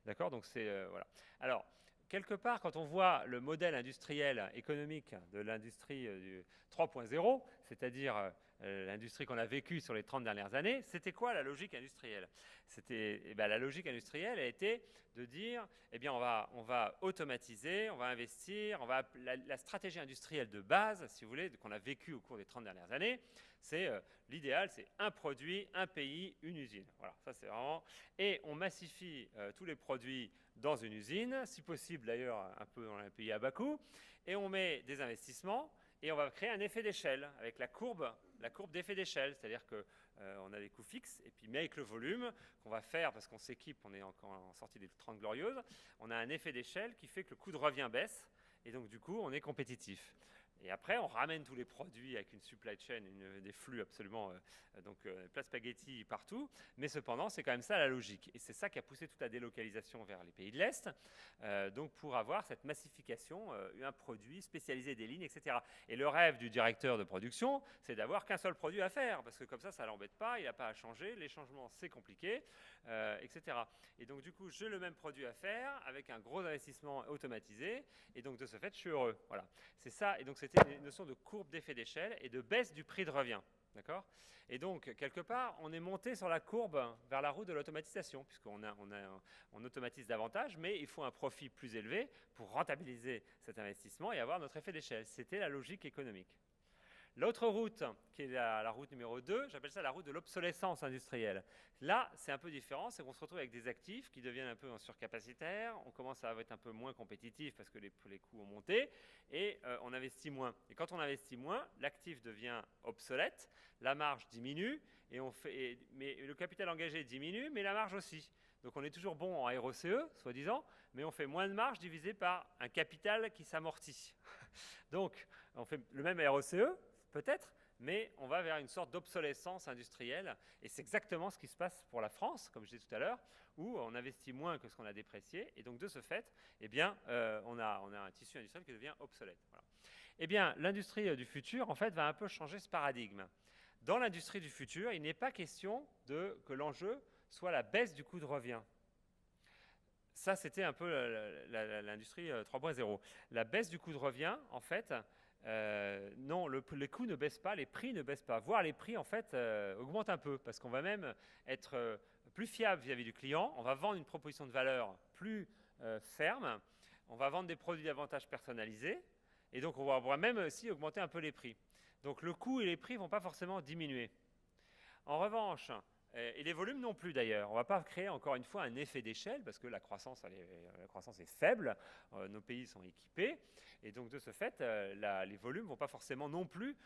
D'accord? Donc c'est voilà. Alors, quelque part, quand on voit le modèle industriel économique de l'industrie 3.0, c'est-à-dire l'industrie qu'on a vécue sur les 30 dernières années, c'était quoi la logique industrielle? La logique industrielle a été de dire, eh bien, on va automatiser, on va investir, la stratégie industrielle de base, si vous voulez, qu'on a vécue au cours des 30 dernières années, c'est l'idéal, c'est un produit, un pays, une usine. Voilà, ça c'est vraiment... Et on massifie tous les produits dans une usine, si possible d'ailleurs un peu dans un pays à bas coût, et on met des investissements, et on va créer un effet d'échelle avec la courbe d'effet d'échelle, c'est-à-dire qu'on a des coûts fixes, et puis mais avec le volume qu'on va faire, parce qu'on s'équipe, on est encore en sortie des 30 glorieuses, on a un effet d'échelle qui fait que le coût de revient baisse, et donc du coup on est compétitif. Et après, on ramène tous les produits avec une supply chain, des flux absolument, plein de spaghettis partout. Mais cependant, c'est quand même ça la logique. Et c'est ça qui a poussé toute la délocalisation vers les pays de l'Est, donc pour avoir cette massification, un produit spécialisé, des lignes, etc. Et le rêve du directeur de production, c'est d'avoir qu'un seul produit à faire, parce que comme ça ne l'embête pas, il n'a pas à changer, les changements, c'est compliqué, etc. Et donc, du coup, j'ai le même produit à faire, avec un gros investissement automatisé, et donc, de ce fait, je suis heureux. Voilà. C'est ça, et donc, c'était une notion de courbe d'effet d'échelle et de baisse du prix de revient. D'accord? Et donc, quelque part, on est monté sur la courbe vers la route de l'automatisation, puisqu'on on automatise davantage, mais il faut un profit plus élevé pour rentabiliser cet investissement et avoir notre effet d'échelle. C'était la logique économique. L'autre route, qui est la route numéro 2, j'appelle ça la route de l'obsolescence industrielle. Là, c'est un peu différent, c'est qu'on se retrouve avec des actifs qui deviennent un peu en surcapacitaire, on commence à être un peu moins compétitif parce que les coûts ont monté, et on investit moins. Et quand on investit moins, l'actif devient obsolète, la marge diminue, mais le capital engagé diminue, mais la marge aussi. Donc on est toujours bon en ROCE, soi-disant, mais on fait moins de marge divisé par un capital qui s'amortit. Donc on fait le même ROCE, peut-être, mais on va vers une sorte d'obsolescence industrielle. Et c'est exactement ce qui se passe pour la France, comme je disais tout à l'heure, où on investit moins que ce qu'on a déprécié. Et donc, de ce fait, eh bien, on a un tissu industriel qui devient obsolète. Voilà. Eh bien, l'industrie du futur, en fait, va un peu changer ce paradigme. Dans l'industrie du futur, il n'est pas question que l'enjeu soit la baisse du coût de revient. Ça, c'était un peu l'industrie 3.0. La baisse du coût de revient, en fait, non, les coûts ne baissent pas, les prix ne baissent pas. Voire les prix, en fait, augmentent un peu, parce qu'on va même être plus fiable vis-à-vis du client, on va vendre une proposition de valeur plus ferme, on va vendre des produits davantage personnalisés, et donc on va même aussi augmenter un peu les prix. Donc le coût et les prix ne vont pas forcément diminuer. En revanche, et les volumes non plus d'ailleurs. On ne va pas créer encore une fois un effet d'échelle parce que la croissance est faible, nos pays sont équipés et donc de ce fait, les volumes ne vont pas forcément non plus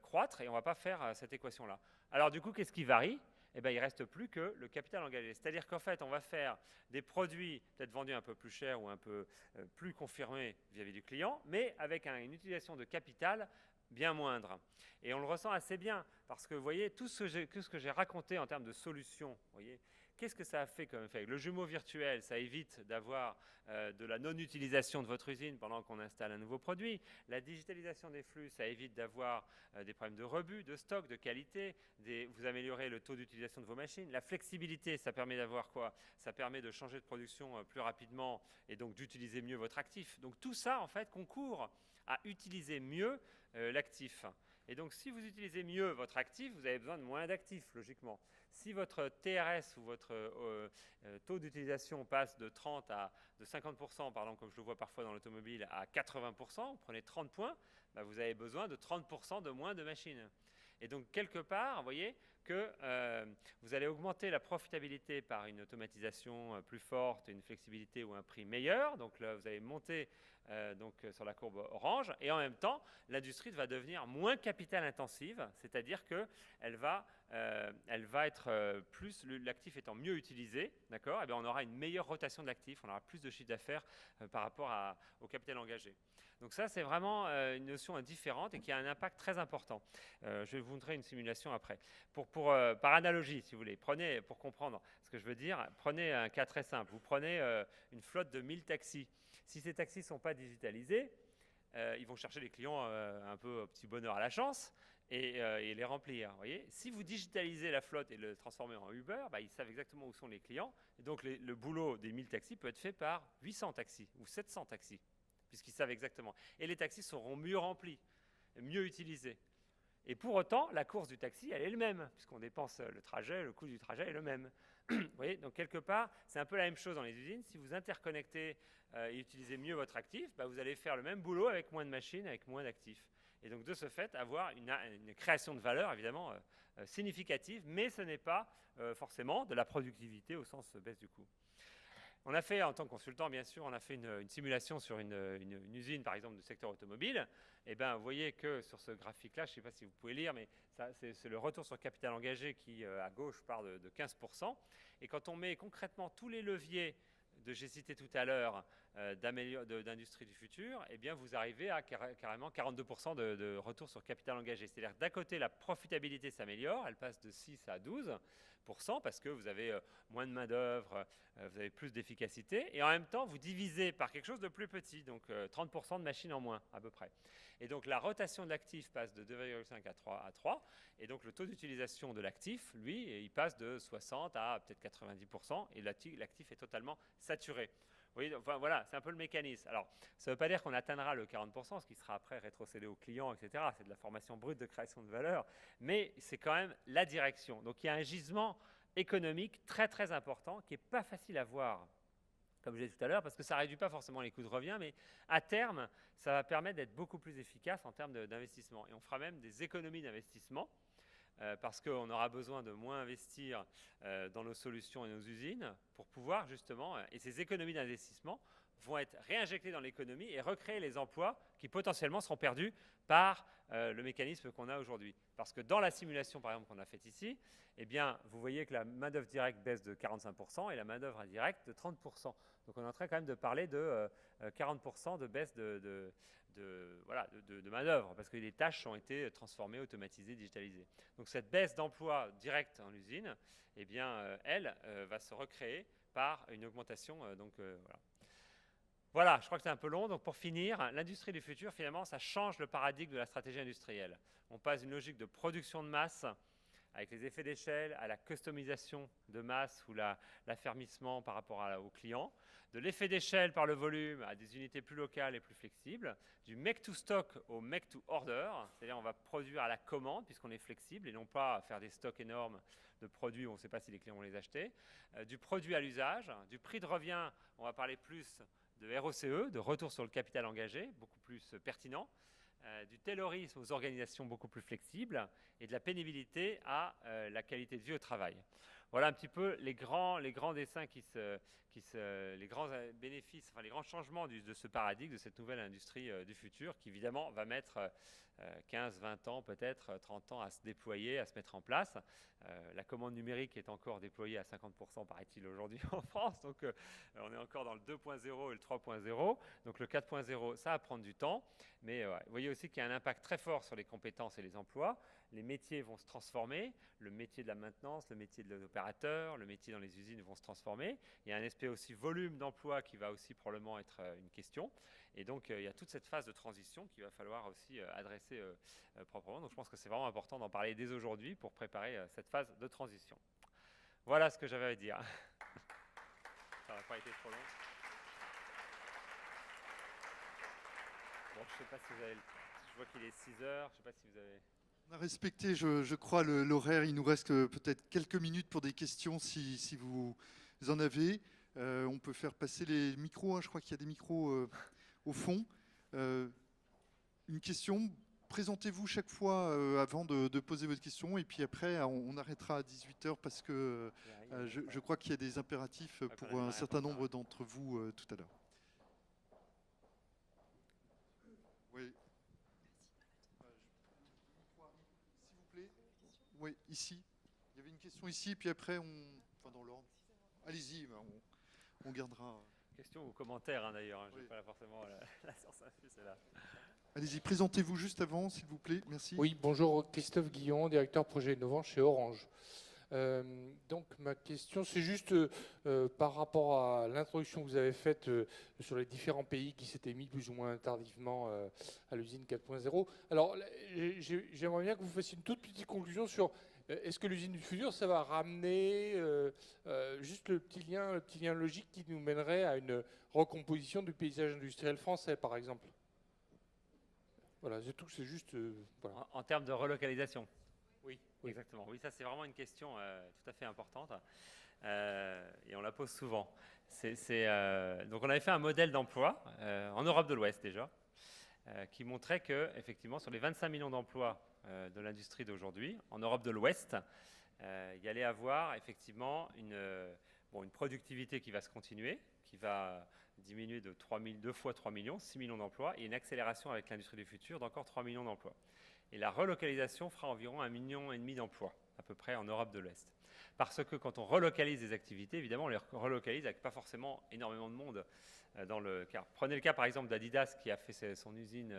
croître et on ne va pas faire cette équation-là. Alors du coup, qu'est-ce qui varie ? Eh bien, il ne reste plus que le capital engagé. C'est-à-dire qu'en fait, on va faire des produits peut-être vendus un peu plus chers ou un peu plus confirmés vis-à-vis du client, mais avec une utilisation de capital bien moindre. Et on le ressent assez bien, parce que vous voyez, tout ce que j'ai raconté en termes de solutions, vous voyez, qu'est-ce que ça a fait comme effet ? Le jumeau virtuel, ça évite d'avoir de la non-utilisation de votre usine pendant qu'on installe un nouveau produit. La digitalisation des flux, ça évite d'avoir des problèmes de rebut, de stock, de qualité. Vous améliorez le taux d'utilisation de vos machines. La flexibilité, ça permet d'avoir quoi ? Ça permet de changer de production plus rapidement et donc d'utiliser mieux votre actif. Donc tout ça, en fait, concourt à utiliser mieux l'actif. Et donc, si vous utilisez mieux votre actif, vous avez besoin de moins d'actifs, logiquement. Si votre TRS ou votre taux d'utilisation passe de 50%, pardon, comme je le vois parfois dans l'automobile, à 80%, vous prenez 30 points, bah vous avez besoin de 30% de moins de machines. Et donc, quelque part, vous voyez que vous allez augmenter la profitabilité par une automatisation plus forte, une flexibilité ou un prix meilleur. Donc là, vous allez monter sur la courbe orange. Et en même temps, l'industrie va devenir moins capital intensive, c'est-à-dire qu'elle va être plus, l'actif étant mieux utilisé, d'accord ? Eh bien, on aura une meilleure rotation de l'actif, on aura plus de chiffre d'affaires par rapport au capital engagé. Donc ça, c'est vraiment une notion différente et qui a un impact très important. Je vais vous montrer une simulation après. Par analogie, si vous voulez, pour comprendre ce que je veux dire, prenez un cas très simple. Vous prenez une flotte de 1000 taxis. Si ces taxis ne sont pas digitalisés, ils vont chercher les clients un peu au petit bonheur à la chance et les remplir. Vous voyez, si vous digitalisez la flotte et le transformez en Uber, bah, ils savent exactement où sont les clients. Et donc le boulot des 1000 taxis peut être fait par 800 taxis ou 700 taxis, puisqu'ils savent exactement. Et les taxis seront mieux remplis, mieux utilisés. Et pour autant, la course du taxi, elle est le même, puisqu'on dépense le trajet, le coût du trajet est le même. Vous voyez, donc quelque part, c'est un peu la même chose dans les usines. Si vous interconnectez et utilisez mieux votre actif, bah, vous allez faire le même boulot avec moins de machines, avec moins d'actifs. Et donc de ce fait, avoir une création de valeur, évidemment, significative, mais ce n'est pas forcément de la productivité au sens baisse du coût. On a fait, en tant que consultant, bien sûr, on a fait une simulation sur une usine, par exemple, du secteur automobile. Et bien, vous voyez que sur ce graphique-là, je ne sais pas si vous pouvez lire, mais c'est le retour sur capital engagé qui, à gauche, parle de 15%. Et quand on met concrètement tous les leviers j'ai cité tout à l'heure d'industrie du futur, eh bien, vous arrivez à carrément 42% de retour sur capital engagé. C'est-à-dire que d'un côté, la profitabilité s'améliore, elle passe de 6 à 12%, parce que vous avez moins de main-d'œuvre, vous avez plus d'efficacité, et en même temps, vous divisez par quelque chose de plus petit, donc 30% de machines en moins, à peu près. Et donc, la rotation de l'actif passe de 2,5 à 3, et donc le taux d'utilisation de l'actif, lui, il passe de 60 à peut-être 90%, et l'actif est totalement saturé. Oui, enfin, voilà, c'est un peu le mécanisme. Alors, ça ne veut pas dire qu'on atteindra le 40%, ce qui sera après rétrocédé aux clients, etc. C'est de la formation brute de création de valeur, mais c'est quand même la direction. Donc, il y a un gisement économique très, très important qui n'est pas facile à voir comme je disais tout à l'heure, parce que ça ne réduit pas forcément les coûts de revient, mais à terme, ça va permettre d'être beaucoup plus efficace en termes d'investissement. Et on fera même des économies d'investissement, parce qu'on aura besoin de moins investir dans nos solutions et nos usines pour pouvoir justement, et ces économies d'investissement vont être réinjectées dans l'économie et recréer les emplois qui potentiellement seront perdus par le mécanisme qu'on a aujourd'hui. Parce que dans la simulation, par exemple, qu'on a faite ici, eh bien, vous voyez que la main-d'œuvre directe baisse de 45% et la main-d'œuvre indirecte de 30%. Donc on est en train quand même de parler de 40% de baisse de main-d'œuvre, parce que les tâches ont été transformées, automatisées, digitalisées. Donc cette baisse d'emploi directe en usine, eh bien, elle va se recréer par une augmentation. Voilà, je crois que c'est un peu long. Donc pour finir, l'industrie du futur, finalement, ça change le paradigme de la stratégie industrielle. On passe d'une logique de production de masse, avec les effets d'échelle, à la customisation de masse ou l'affermissement par rapport aux clients, de l'effet d'échelle par le volume à des unités plus locales et plus flexibles, du make to stock au make to order, c'est-à-dire on va produire à la commande puisqu'on est flexible et non pas faire des stocks énormes de produits où on ne sait pas si les clients vont les acheter, du produit à l'usage, du prix de revient, on va parler plus de ROCE, de retour sur le capital engagé, beaucoup plus pertinent, du taylorisme aux organisations beaucoup plus flexibles et de la pénibilité à la qualité de vie au travail. Voilà un petit peu les grands dessins les grands bénéfices, enfin les grands changements de ce paradigme, de cette nouvelle industrie du futur qui évidemment va mettre 15, 20 ans, peut-être 30 ans à se déployer, à se mettre en place. La commande numérique est encore déployée à 50%, paraît-il, aujourd'hui en France. Donc, on est encore dans le 2.0 et le 3.0. Donc, le 4.0, ça va prendre du temps. Mais vous voyez aussi qu'il y a un impact très fort sur les compétences et les emplois. Les métiers vont se transformer. Le métier de la maintenance, le métier de l'opérateur, le métier dans les usines vont se transformer. Il y a un aspect aussi volume d'emploi qui va aussi probablement être une question. Et donc, il y a toute cette phase de transition qu'il va falloir aussi adresser proprement. Donc, je pense que c'est vraiment important d'en parler dès aujourd'hui pour préparer cette phase de transition. Voilà ce que j'avais à dire. Ça n'a pas été trop long. Bon, je ne sais pas si vous avez... Je vois qu'il est 6 heures. Je ne sais pas si vous avez... On a respecté, je crois, l'horaire. Il nous reste peut-être quelques minutes pour des questions si vous en avez. On peut faire passer les micros. Je crois qu'il y a des micros au fond. Une question, présentez-vous chaque fois avant de poser votre question et puis après on arrêtera à 18h parce que je crois qu'il y a des impératifs pour un certain nombre d'entre vous tout à l'heure. Oui. S'il vous plaît. Oui, ici. Il y avait une question ici puis après enfin dans l'ordre. Allez-y, on gardera... Question ou commentaire d'ailleurs, je n'ai pas forcément la science infuse, c'est là. Allez-y, présentez-vous juste avant, s'il vous plaît, merci. Oui, bonjour, Christophe Guillon, directeur projet innovant chez Orange. Donc ma question, c'est juste par rapport à l'introduction que vous avez faite sur les différents pays qui s'étaient mis plus ou moins tardivement à l'usine 4.0. Alors, j'aimerais bien que vous fassiez une toute petite conclusion sur est-ce que l'usine du futur, ça va ramener juste le petit lien logique qui nous mènerait à une recomposition du paysage industriel français, par exemple? Voilà, c'est tout, c'est juste... voilà. En termes de relocalisation? Oui. Exactement. Oui, ça c'est vraiment une question tout à fait importante et on la pose souvent. Donc on avait fait un modèle d'emploi en Europe de l'Ouest déjà, qui montrait que effectivement sur les 25 millions d'emplois de l'industrie d'aujourd'hui, en Europe de l'Ouest, il y allait avoir effectivement une productivité qui va se continuer, qui va diminuer de 2 fois 3 millions, 6 millions d'emplois, et une accélération avec l'industrie du futur d'encore 3 millions d'emplois. Et la relocalisation fera environ 1,5 million d'emplois, à peu près en Europe de l'Ouest. Parce que quand on relocalise des activités, évidemment, on les relocalise avec pas forcément énormément de monde dans le cas. Prenez le cas par exemple d'Adidas qui a fait son usine,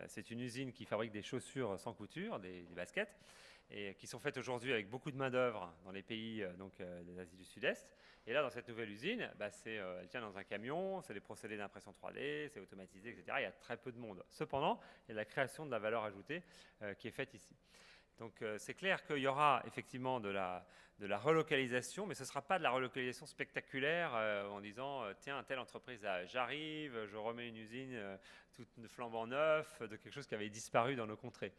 c'est une usine qui fabrique des chaussures sans couture, des baskets, et qui sont faites aujourd'hui avec beaucoup de main-d'œuvre dans les pays de l'Asie du Sud-Est. Et là, dans cette nouvelle usine, elle tient dans un camion, c'est des procédés d'impression 3D, c'est automatisé, etc. Il y a très peu de monde. Cependant, il y a la création de la valeur ajoutée qui est faite ici. Donc, c'est clair qu'il y aura effectivement de la relocalisation, mais ce ne sera pas de la relocalisation spectaculaire en disant tiens, telle entreprise, j'arrive, je remets une usine toute flambant neuf, de quelque chose qui avait disparu dans nos contrées.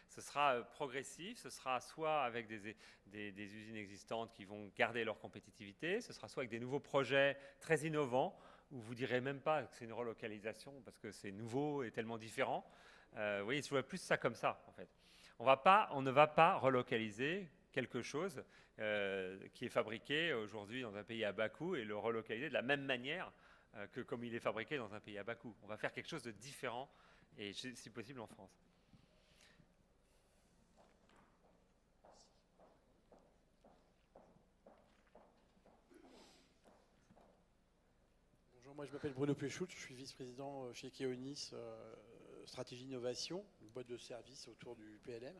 Ce sera progressif, ce sera soit avec des usines existantes qui vont garder leur compétitivité, ce sera soit avec des nouveaux projets très innovants, où vous ne direz même pas que c'est une relocalisation, parce que c'est nouveau et tellement différent. Vous voyez, je vois plus ça comme ça, en fait. On ne va pas relocaliser quelque chose qui est fabriqué aujourd'hui dans un pays à bas coût et le relocaliser de la même manière que comme il est fabriqué dans un pays à bas coût. On va faire quelque chose de différent et si possible en France. Bonjour, moi je m'appelle Bruno Péchout, je suis vice-président chez Keonis Stratégie Innovation, une boîte de services autour du PLM.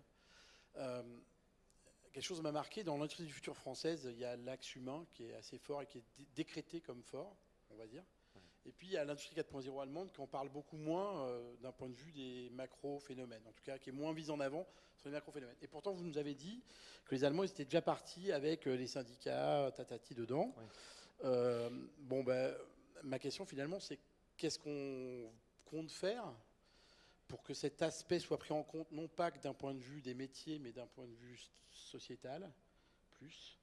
Quelque chose m'a marqué, dans l'industrie du futur française, il y a l'axe humain qui est assez fort et qui est décrété comme fort, on va dire. Et puis il y a l'industrie 4.0 allemande qui en parle beaucoup moins d'un point de vue des macro-phénomènes, en tout cas qui est moins mise en avant sur les macro-phénomènes. Et pourtant vous nous avez dit que les Allemands ils étaient déjà partis avec les syndicats, tatati dedans. Oui. Ma question finalement c'est qu'est-ce qu'on compte faire pour que cet aspect soit pris en compte, non pas que d'un point de vue des métiers, mais d'un point de vue sociétal, plus.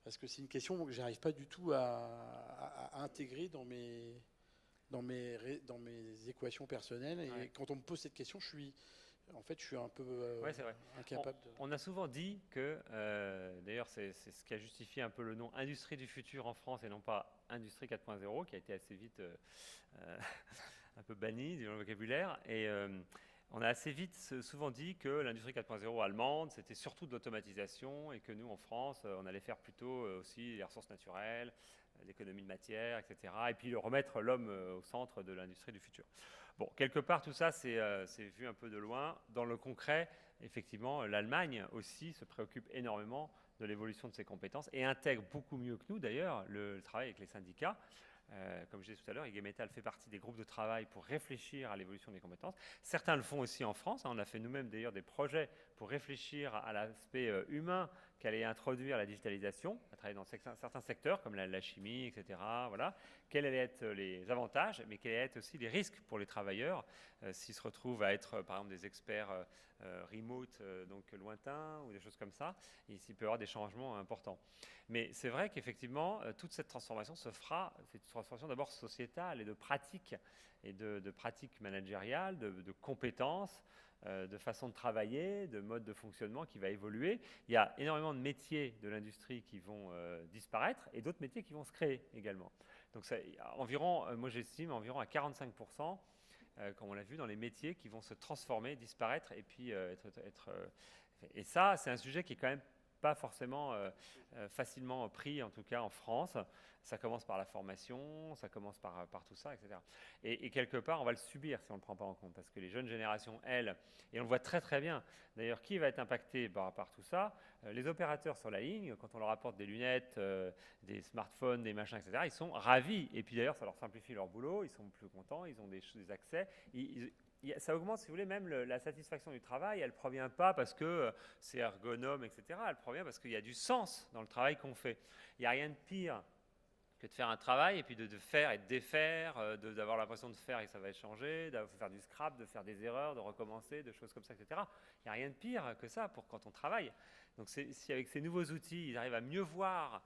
Parce que c'est une question que j'arrive pas du tout à intégrer dans mes équations personnelles. Et quand on me pose cette question, je suis un peu incapable de... On a souvent dit que, d'ailleurs c'est ce qui a justifié un peu le nom Industrie du futur en France et non pas Industrie 4.0, qui a été assez vite un peu banni dans le vocabulaire. Et on a assez vite souvent dit que l'industrie 4.0 allemande, c'était surtout de l'automatisation et que nous, en France, on allait faire plutôt aussi les ressources naturelles, l'économie de matière, etc. Et puis remettre l'homme au centre de l'industrie du futur. Bon, quelque part, tout ça, c'est vu un peu de loin. Dans le concret, effectivement, l'Allemagne aussi se préoccupe énormément de l'évolution de ses compétences et intègre beaucoup mieux que nous, d'ailleurs, le travail avec les syndicats. Comme je disais tout à l'heure, IG Metall fait partie des groupes de travail pour réfléchir à l'évolution des compétences. Certains le font aussi en France. On a fait nous-mêmes d'ailleurs des projets pour réfléchir à l'aspect humain qu'allait introduire la digitalisation, à travailler dans certains secteurs comme la chimie, etc. Voilà. Quels allaient être les avantages, mais quels allaient être aussi les risques pour les travailleurs s'ils se retrouvent à être, par exemple, des experts remote, donc lointains, ou des choses comme ça. Et il peut y avoir des changements importants. Mais c'est vrai qu'effectivement, toute cette transformation se fera, c'est une transformation d'abord sociétale et de pratiques, et de pratiques managériales, de compétences, de façon de travailler, de mode de fonctionnement qui va évoluer. Il y a énormément de métiers de l'industrie qui vont disparaître et d'autres métiers qui vont se créer également. Donc ça, environ, moi j'estime environ à 45%, comme on l'a vu, dans les métiers qui vont se transformer, disparaître et puis et ça, c'est un sujet qui est quand même pas forcément facilement pris, en tout cas en France. Ça commence par la formation, ça commence par tout ça, etc. Et quelque part, on va le subir si on ne le prend pas en compte, parce que les jeunes générations, elles, et on le voit très très bien, d'ailleurs, qui va être impacté par tout ça? Les opérateurs sur la ligne, quand on leur apporte des lunettes, des smartphones, des machins, etc., ils sont ravis. Et puis d'ailleurs, ça leur simplifie leur boulot, ils sont plus contents, ils ont des accès. Ça augmente, si vous voulez, même la satisfaction du travail. Elle ne provient pas parce que c'est ergonome, etc. Elle provient parce qu'il y a du sens dans le travail qu'on fait. Il n'y a rien de pire que de faire un travail et puis de faire et de défaire, d'avoir l'impression de faire et que ça va changer, de faire du scrap, de faire des erreurs, de recommencer, de choses comme ça, etc. Il n'y a rien de pire que ça pour quand on travaille. Donc si avec ces nouveaux outils, ils arrivent à mieux voir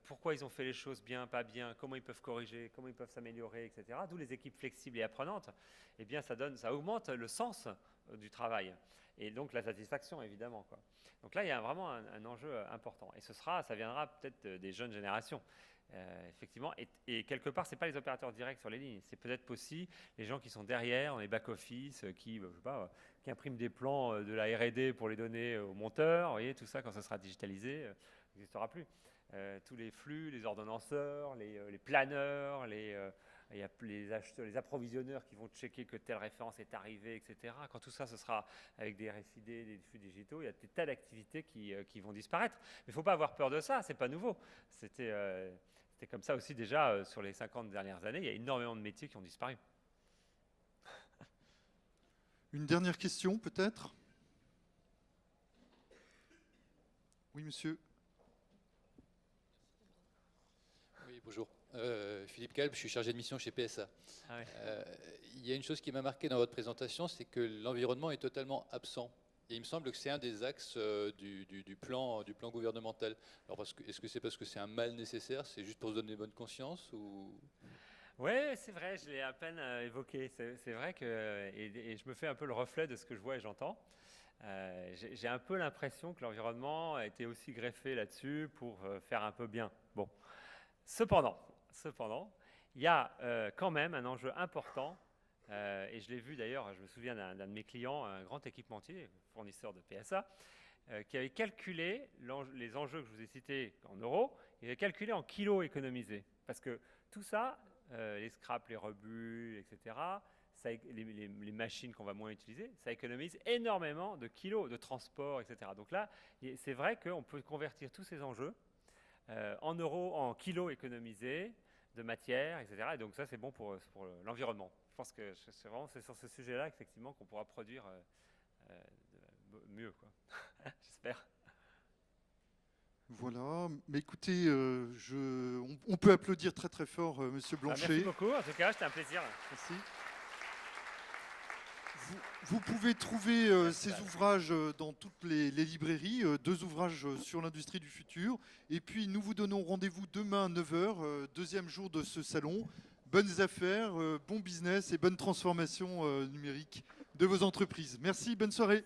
pourquoi ils ont fait les choses bien, pas bien, comment ils peuvent corriger, comment ils peuvent s'améliorer, etc. D'où les équipes flexibles et apprenantes, eh bien ça augmente le sens du travail et donc la satisfaction évidemment, quoi. Donc là il y a vraiment un enjeu important et ça viendra peut-être des jeunes générations. Effectivement, et quelque part, ce n'est pas les opérateurs directs sur les lignes, c'est peut-être aussi les gens qui sont derrière, dans les back-office, qui impriment des plans de la R&D pour les donner aux monteurs. Vous voyez, tout ça, quand ça sera digitalisé, n'existera plus. Tous les flux, les ordonnanceurs, les planeurs, les approvisionneurs qui vont checker que telle référence est arrivée, etc. Quand tout ça, ce sera avec des RFID, des flux digitaux, il y a des tas d'activités qui vont disparaître. Mais il ne faut pas avoir peur de ça, ce n'est pas nouveau. C'était comme ça aussi déjà sur les 50 dernières années, il y a énormément de métiers qui ont disparu. Une dernière question peut-être? Oui, monsieur. Oui, bonjour. Philippe Calbe, je suis chargé de mission chez PSA. Ah ouais. Il y a une chose qui m'a marqué dans votre présentation, c'est que l'environnement est totalement absent. Et il me semble que c'est un des axes du plan gouvernemental. Alors, est-ce que c'est parce que c'est un mal nécessaire, c'est juste pour se donner bonne conscience ou... Oui, c'est vrai, je l'ai à peine évoqué. C'est vrai que, et je me fais un peu le reflet de ce que je vois et j'entends. J'ai un peu l'impression que l'environnement a été aussi greffé là-dessus pour faire un peu bien. Bon. Cependant, il y a quand même un enjeu important, et je l'ai vu d'ailleurs, je me souviens d'un de mes clients, un grand équipementier, fournisseur de PSA, qui avait calculé les enjeux que je vous ai cités en euros, il avait calculé en kilos économisés. Parce que tout ça, les scraps, les rebuts, etc., les machines qu'on va moins utiliser, ça économise énormément de kilos de transport, etc. Donc là, c'est vrai qu'on peut convertir tous ces enjeux en euros, en kilos économisés de matière, etc. Et donc ça, c'est bon pour l'environnement. Je pense que c'est sur ce sujet-là, effectivement, qu'on pourra produire mieux, quoi. J'espère. Voilà, mais écoutez, on peut applaudir très très fort Monsieur Blanchet. Merci beaucoup, en tout cas, c'était un plaisir. Merci. Vous pouvez trouver ces ouvrages dans toutes les librairies, 2 ouvrages sur l'industrie du futur. Et puis nous vous donnons rendez-vous demain à 9h, deuxième jour de ce salon. Bonnes affaires, bon business et bonne transformation numérique de vos entreprises. Merci, bonne soirée.